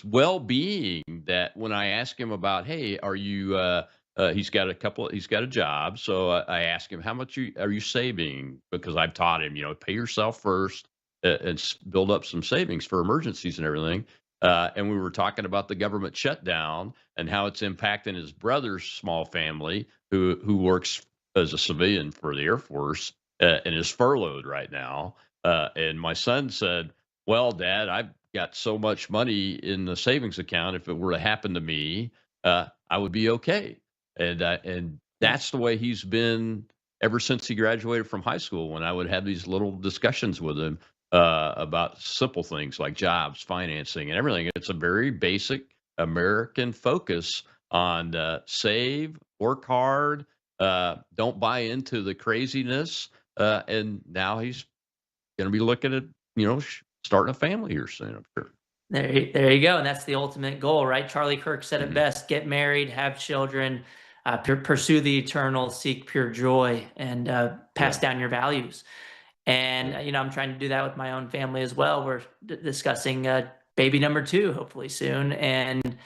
well-being that when I ask him about, hey, are you he's got a job, so I ask him, how much are you saving, because I've taught him, pay yourself first, and build up some savings for emergencies and everything. And we were talking about the government shutdown and how it's impacting his brother's small family, who works as a civilian for the Air Force, and is furloughed right now. And my son said, well, Dad, I've got so much money in the savings account. If it were to happen to me, I would be okay. And that's the way he's been ever since he graduated from high school. When I would have these little discussions with him about simple things like jobs, financing, and everything. It's a very basic American focus on save, work hard, don't buy into the craziness. And now he's going to be looking at, starting a family here soon, I'm sure. There you go. And that's the ultimate goal, right? Charlie Kirk said it best: get married, have children, pursue the eternal, seek pure joy, and pass down your values. And, I'm trying to do that with my own family as well. We're discussing baby number 2, hopefully soon. And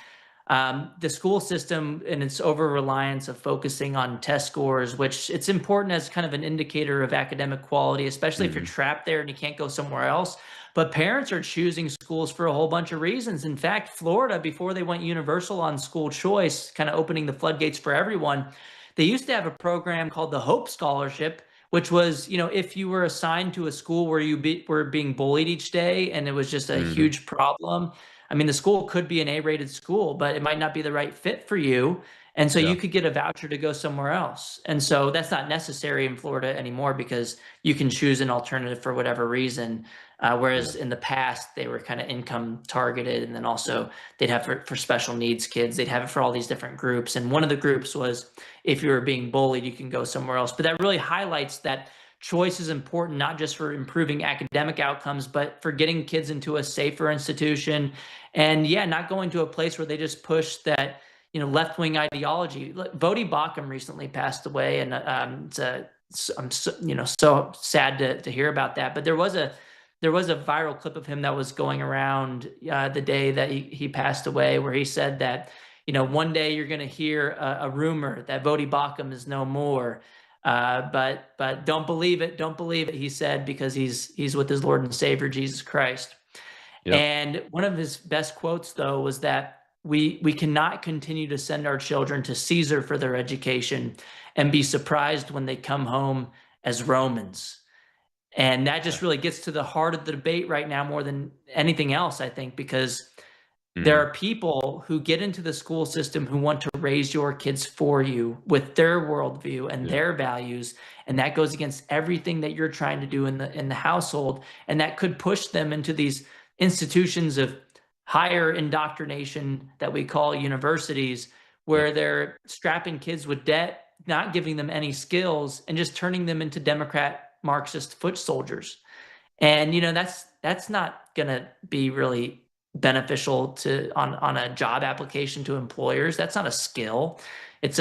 the school system and its over-reliance of focusing on test scores, which it's important as kind of an indicator of academic quality, especially if you're trapped there and you can't go somewhere else. But parents are choosing schools for a whole bunch of reasons. In fact, Florida, before they went universal on school choice, kind of opening the floodgates for everyone, they used to have a program called the Hope Scholarship, which was, if you were assigned to a school where you were being bullied each day and it was just a huge problem. I mean, the school could be an A-rated school, but it might not be the right fit for you. And so you could get a voucher to go somewhere else. And so that's not necessary in Florida anymore, because you can choose an alternative for whatever reason. Whereas in the past, they were kind of income targeted. And then also they'd have for special needs kids, they'd have it for all these different groups. And one of the groups was, if you were being bullied, you can go somewhere else. But that really highlights that choice is important, not just for improving academic outcomes, but for getting kids into a safer institution. And not going to a place where they just push that, left-wing ideology. Vodi Bakum recently passed away, and I'm so sad to hear about that. But there was a viral clip of him that was going around the day that he passed away, where he said that, one day you're going to hear a rumor that Vodi Bakum is no more. But don't believe it. Don't believe it, he said, because he's with his Lord and Savior, Jesus Christ. Yep. And one of his best quotes, though, was that we cannot continue to send our children to Caesar for their education and be surprised when they come home as Romans. And that just really gets to the heart of the debate right now more than anything else, I think, because there are people who get into the school system who want to raise your kids for you with their worldview and their values. And that goes against everything that you're trying to do in the household. And that could push them into these institutions of higher indoctrination that we call universities, where they're strapping kids with debt, not giving them any skills, and just turning them into Democrat Marxist foot soldiers. And, that's not going to be really beneficial on a job application to employers. That's not a skill. It's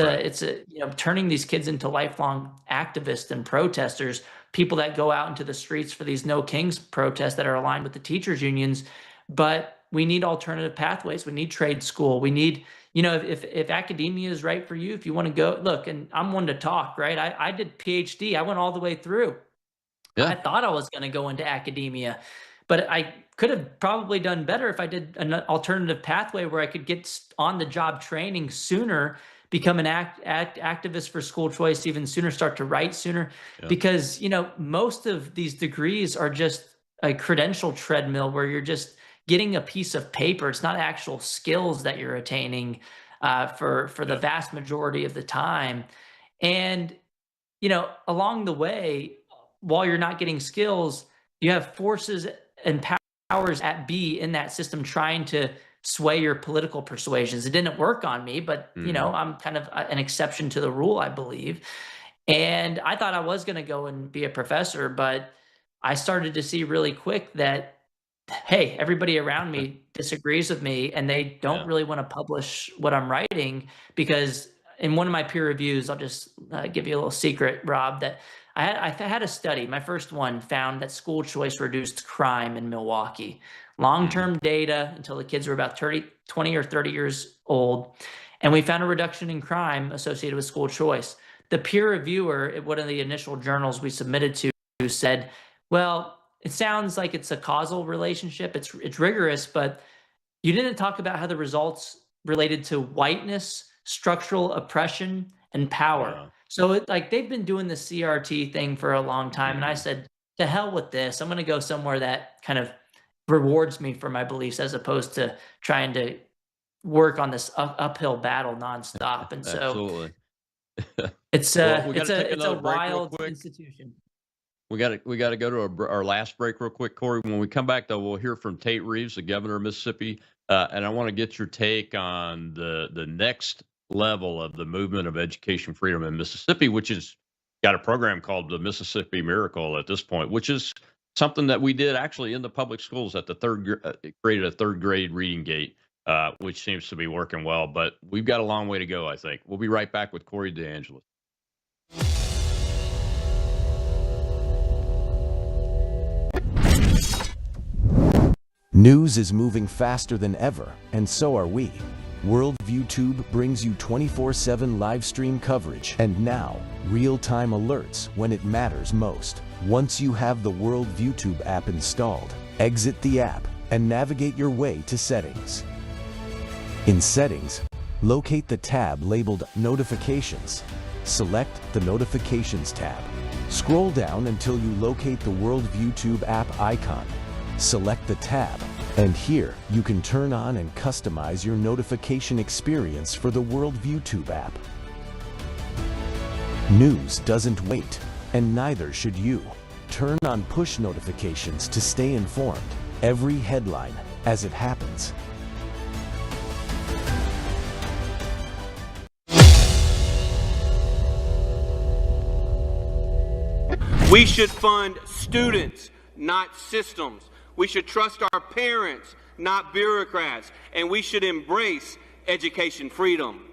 turning these kids into lifelong activists and protesters, people that go out into the streets for these No Kings protests that are aligned with the teachers unions. But we need alternative pathways. We need trade school. We need, if academia is right for you, if you want to go, look, and I'm one to talk, right? I did PhD. I went all the way through. I thought I was going to go into academia, but I could have probably done better if I did an alternative pathway where I could get on the job training sooner, become an activist for school choice even sooner, start to write sooner. Because, most of these degrees are just a credential treadmill where you're just getting a piece of paper. It's not actual skills that you're attaining for the vast majority of the time. And, along the way, while you're not getting skills, you have forces and powers at B in that system trying to sway your political persuasions. It didn't work on me, but I'm kind of an exception to the rule, I believe. And I thought I was going to go and be a professor, but I started to see really quick that, hey, everybody around me disagrees with me, and they don't really want to publish what I'm writing, because in one of my peer reviews, I'll just give you a little secret, Rob, that I had a study, my first one, found that school choice reduced crime in Milwaukee. Long-term data until the kids were about 20 or 30 years old. And we found a reduction in crime associated with school choice. The peer reviewer at one of the initial journals we submitted to said, well, it sounds like it's a causal relationship. It's rigorous, but you didn't talk about how the results related to whiteness, structural oppression, and power. Wow. So like they've been doing the CRT thing for a long time. And I said, to hell with this. I'm going to go somewhere that kind of rewards me for my beliefs as opposed to trying to work on this uphill battle nonstop. And so Absolutely. it's Well, we got it's to take a another break real wild quick. institution. We got to go to our last break real quick, Corey. When we come back, though, we'll hear from Tate Reeves, the governor of Mississippi, and I want to get your take on the next level of the movement of education freedom in Mississippi, which has got a program called the Mississippi Miracle at this point, which is something that we did actually in the public schools at the created a third grade reading gate, which seems to be working well. But we've got a long way to go, I think. We'll be right back with Corey DeAngelis. News is moving faster than ever, and so are we. Worldview Tube brings you 24/7 live stream coverage and now real-time alerts when it matters most. Once you have the Worldview Tube app installed, exit the app and navigate your way to Settings. In Settings, locate the tab labeled Notifications. Select the Notifications tab. Scroll down until you locate the Worldview Tube app icon. Select the tab, and here you can turn on and customize your notification experience for the Worldview Tube app. News doesn't wait, and neither should you. Turn on push notifications to stay informed. Every headline as it happens. We should fund students, not systems. We should trust our parents, not bureaucrats, and we should embrace education freedom.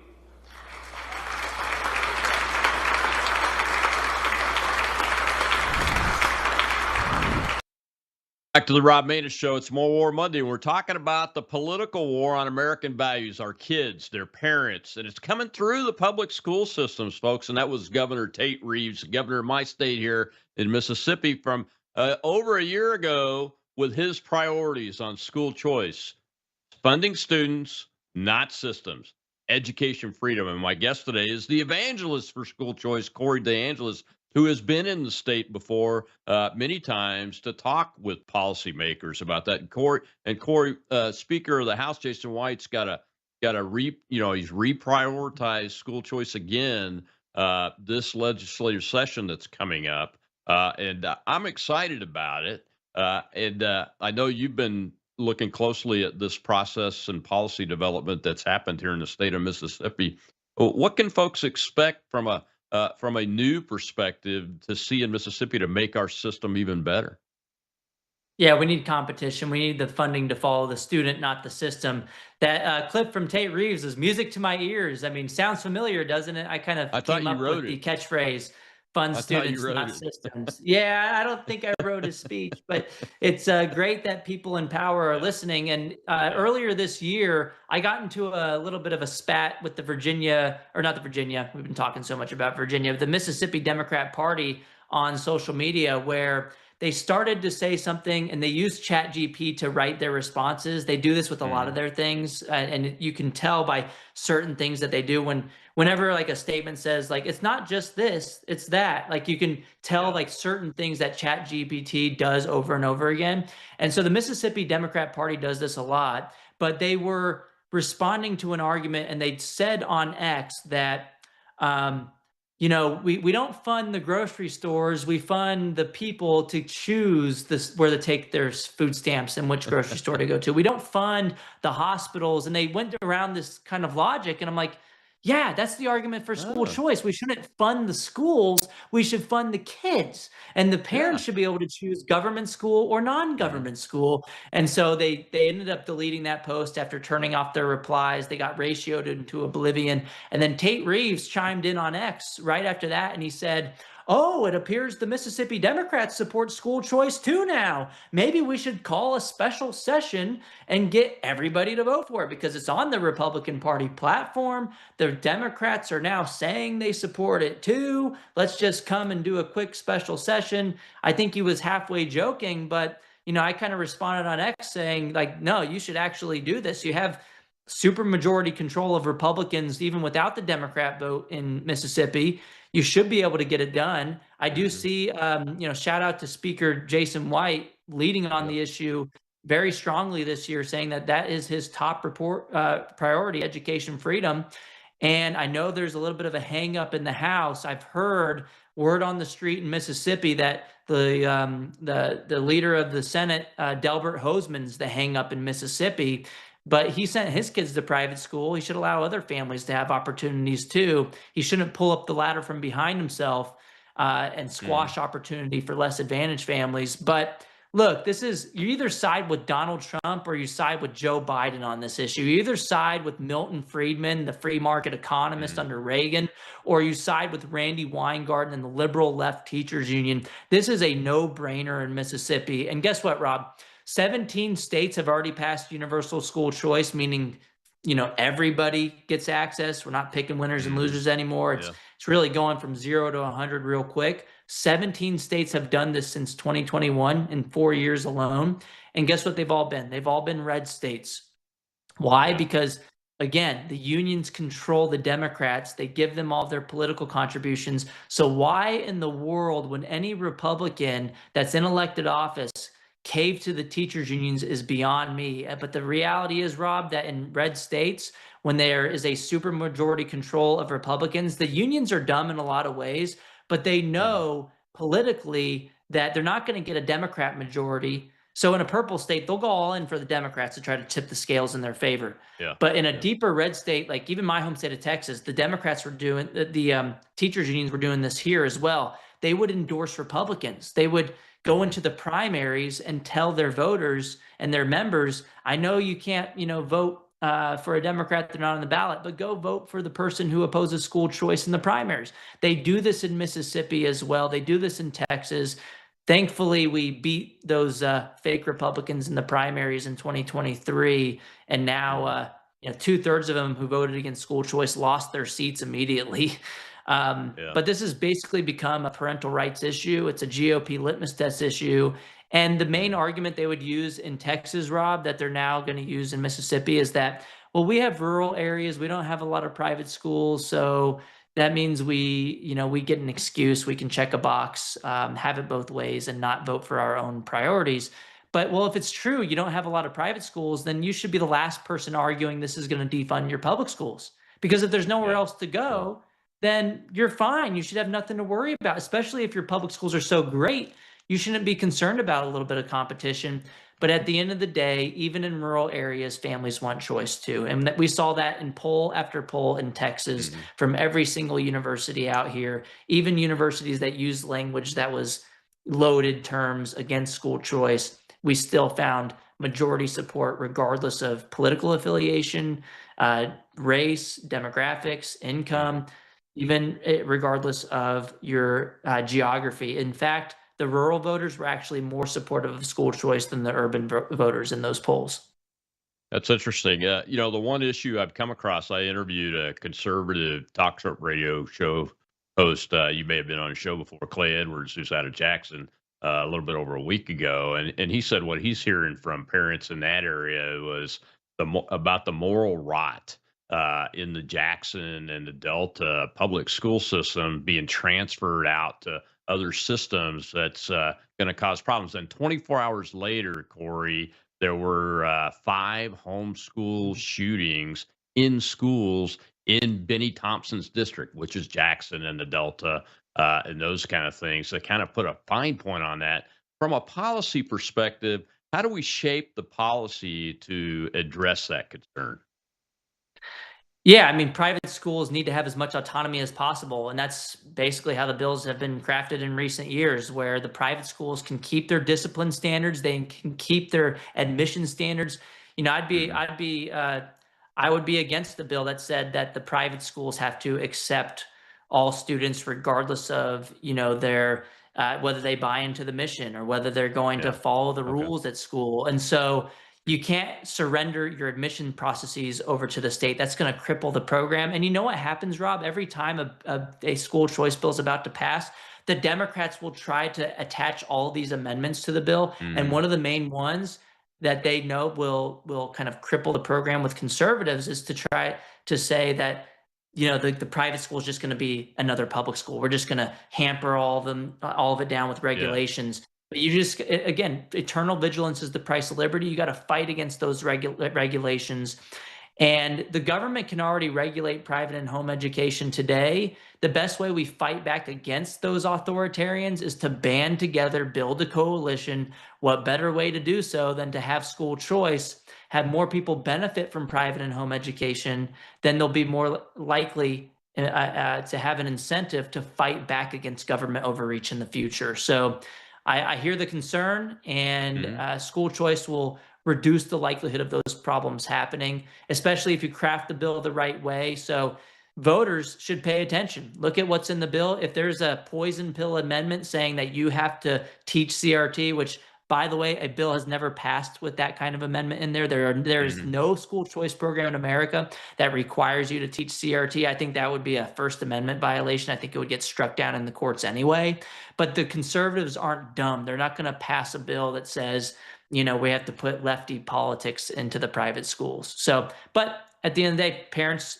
Back to the Rob Maness Show. It's More War Monday. We're talking about the political war on American values, our kids, their parents, and it's coming through the public school systems, folks. And that was Governor Tate Reeves, governor of my state here in Mississippi, from over a year ago with his priorities on school choice, funding students, not systems, education freedom. And my guest today is the evangelist for school choice, Corey DeAngelis, who has been in the state before many times to talk with policymakers about that. And Corey, Speaker of the House, Jason White's he's reprioritized school choice again this legislative session that's coming up, and I'm excited about it. And I know you've been looking closely at this process and policy development that's happened here in the state of Mississippi. What can folks expect from a new perspective to see in Mississippi to make our system even better? Yeah, we need competition. We need the funding to follow the student, not the system. That clip from Tate Reeves is music to my ears. I mean, sounds familiar, doesn't it? I kind of came up with the catchphrase, fund students, not systems. Yeah, I don't think I wrote his speech, but it's great that people in power are listening. And earlier this year, I got into a little bit of a spat with the we've been talking so much about Virginia, the Mississippi Democrat Party on social media, where they started to say something and they used ChatGPT to write their responses. They do this with a lot of their things. And you can tell by certain things that they do whenever like a statement says like, it's not just this, it's that, like you can tell like certain things that ChatGPT does over and over again. And so the Mississippi Democrat Party does this a lot, but they were responding to an argument and they said on X that, we don't fund the grocery stores. We fund the people to choose where to take their food stamps and which grocery store to go to. We don't fund the hospitals. And they went around this kind of logic. And I'm like, yeah, that's the argument for school choice. We shouldn't fund the schools. We should fund the kids. And the parents should be able to choose government school or non-government school. And so they ended up deleting that post after turning off their replies. They got ratioed into oblivion. And then Tate Reeves chimed in on X right after that. And he said, oh, it appears the Mississippi Democrats support school choice too now. Maybe we should call a special session and get everybody to vote for it because it's on the Republican Party platform. The Democrats are now saying they support it too. Let's just come and do a quick special session. I think he was halfway joking, but I kind of responded on X saying, like, no, you should actually do this. You have super majority control of Republicans, even without the Democrat vote in Mississippi. You should be able to get it done. I do see, shout out to Speaker Jason White leading on the issue very strongly this year, saying that that is his top priority, education freedom. And I know there's a little bit of a hang up in the House. I've heard word on the street in Mississippi that the leader of the Senate, Delbert Hoseman's the hang up in Mississippi, but he sent his kids to private school. He should allow other families to have opportunities too. He shouldn't pull up the ladder from behind himself and squash opportunity for less advantaged families. But look, you either side with Donald Trump or you side with Joe Biden on this issue. You either side with Milton Friedman, the free market economist under Reagan, or you side with Randy Weingarten and the liberal left teachers union. This is a no-brainer in Mississippi. And guess what, Rob? 17 states have already passed universal school choice, meaning, everybody gets access. We're not picking winners and losers anymore. It's really going from 0 to 100 real quick. 17 states have done this since 2021 in 4 years alone. And guess what they've all been? They've all been red states. Why? Because, again, the unions control the Democrats. They give them all their political contributions. So why in the world would any Republican that's in elected office cave to the teachers unions is beyond me. But the reality is, Rob, that in red states, when there is a supermajority control of Republicans, the unions are dumb in a lot of ways, but they know politically that they're not going to get a Democrat majority. So in a purple state, they'll go all in for the Democrats to try to tip the scales in their favor. But in a deeper red state, like even my home state of Texas, the Democrats were doing, the teachers unions were doing this here as well. They would endorse Republicans. They would go into the primaries and tell their voters and their members, I know you can't, vote for a Democrat, they're not on the ballot, but go vote for the person who opposes school choice in the primaries. They do this in Mississippi as well. They do this in Texas. Thankfully, we beat those fake Republicans in the primaries in 2023. And now 2/3 of them who voted against school choice lost their seats immediately. But this has basically become a parental rights issue. It's a GOP litmus test issue. And the main argument they would use in Texas, Rob, that they're now going to use in Mississippi is that, well, we have rural areas. We don't have a lot of private schools. So that means we get an excuse. We can check a box, have it both ways and not vote for our own priorities. But, well, if it's true, you don't have a lot of private schools, then you should be the last person arguing this is going to defund your public schools. Because if there's nowhere else to go, then you're fine. You should have nothing to worry about, especially if your public schools are so great. You shouldn't be concerned about a little bit of competition. But at the end of the day, even in rural areas, families want choice too. And we saw that in poll after poll in Texas from every single university out here, even universities that used language that was loaded terms against school choice. We still found majority support regardless of political affiliation, race, demographics, income, even regardless of your geography. In fact, the rural voters were actually more supportive of school choice than the urban voters in those polls. That's interesting. The one issue I've come across, I interviewed a conservative talk show radio show host. You may have been on a show before, Clay Edwards, who's out of Jackson, a little bit over a week ago. And he said what he's hearing from parents in that area was about the moral rot in the Jackson and the Delta public school system being transferred out to other systems that's going to cause problems. And 24 hours later, Corey, there were 5 homeschool shootings in schools in Benny Thompson's district, which is Jackson and the Delta and those kind of things. So kind of put a fine point on that. From a policy perspective, how do we shape the policy to address that concern? Yeah, I mean, private schools need to have as much autonomy as possible. And that's basically how the bills have been crafted in recent years, where the private schools can keep their discipline standards, they can keep their admission standards. I would be against the bill that said that the private schools have to accept all students, regardless of, their whether they buy into the mission or whether they're going to follow the rules at school. And so you can't surrender your admission processes over to the state. That's going to cripple the program. And you know what happens, Rob? Every time a school choice bill is about to pass, the Democrats will try to attach all these amendments to the bill. And one of the main ones that they know will kind of cripple the program with conservatives is to try to say that, the private school is just going to be another public school. We're just going to hamper all of it down with regulations. But you just, again, eternal vigilance is the price of liberty. You got to fight against those regulations. And the government can already regulate private and home education today. The best way we fight back against those authoritarians is to band together, build a coalition. What better way to do so than to have school choice, have more people benefit from private and home education, then they'll be more likely to have an incentive to fight back against government overreach in the future. So I hear the concern, and school choice will reduce the likelihood of those problems happening, especially if you craft the bill the right way. So voters should pay attention. Look at what's in the bill. If there's a poison pill amendment saying that you have to teach CRT, which, by the way, a bill has never passed with that kind of amendment in there. There's no school choice program in America that requires you to teach CRT. I think that would be a First Amendment violation. I think it would get struck down in the courts anyway. But the conservatives aren't dumb. They're not going to pass a bill that says, we have to put lefty politics into the private schools. So, but at the end of the day, parents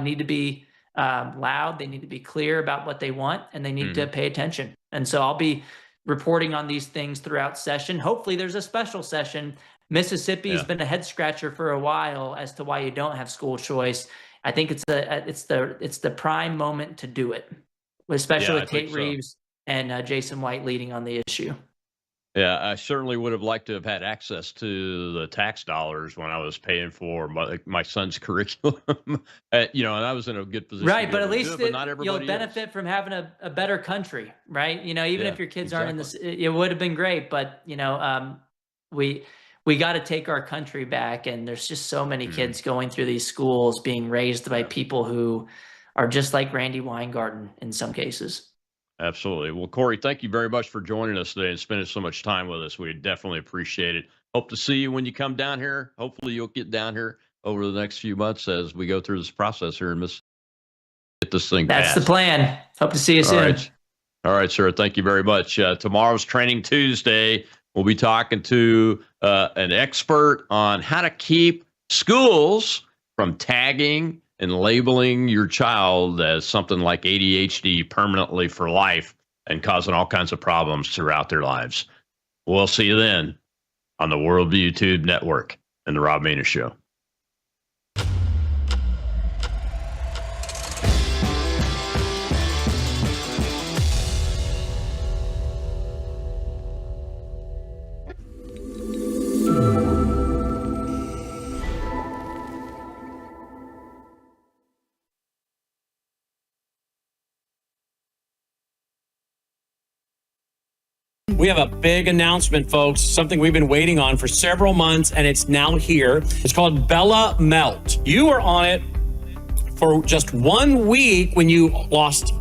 need to be loud. They need to be clear about what they want, and they need to pay attention. And so I'll be reporting on these things throughout session. Hopefully there's a special session. Mississippi has been a head scratcher for a while as to why you don't have school choice. I think it's the prime moment to do it, especially with Tate Reeves and Jason White leading on the issue. Yeah, I certainly would have liked to have had access to the tax dollars when I was paying for my son's curriculum. And I was in a good position. Right, but at least but you'll benefit from having a better country, right? Even if your kids aren't in this, it would have been great. But we got to take our country back, and there's just so many kids going through these schools being raised by people who are just like Randy Weingarten in some cases. Absolutely. Well, Corey, thank you very much for joining us today and spending so much time with us. We definitely appreciate it. Hope to see you when you come down here. Hopefully you'll get down here over the next few months as we go through this process here and get this thing passed. That's the plan. Hope to see you soon. All right, sir. Thank you very much. Tomorrow's Training Tuesday. We'll be talking to an expert on how to keep schools from tagging and labeling your child as something like ADHD permanently for life and causing all kinds of problems throughout their lives. We'll see you then on the Worldview Tube Network and the Rob Maness Show. We have a big announcement, folks, something we've been waiting on for several months, and it's now here. It's called Bella Melt. You were on it for just 1 week when you lost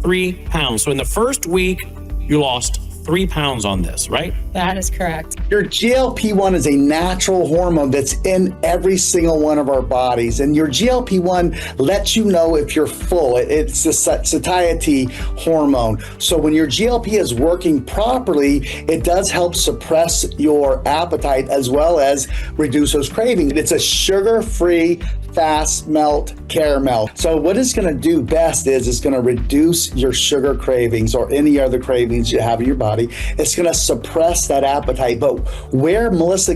3 pounds. So in the first week, you lost 3 pounds on this, right? That is correct. Your GLP-1 is a natural hormone that's in every single one of our bodies. And your GLP-1 lets you know if you're full. It's the satiety hormone. So when your GLP is working properly, it does help suppress your appetite as well as reduce those cravings. It's a sugar-free, fast melt caramel. So what it's going to do best is it's going to reduce your sugar cravings or any other cravings you have in your body. It's going to suppress that appetite. But where Melissa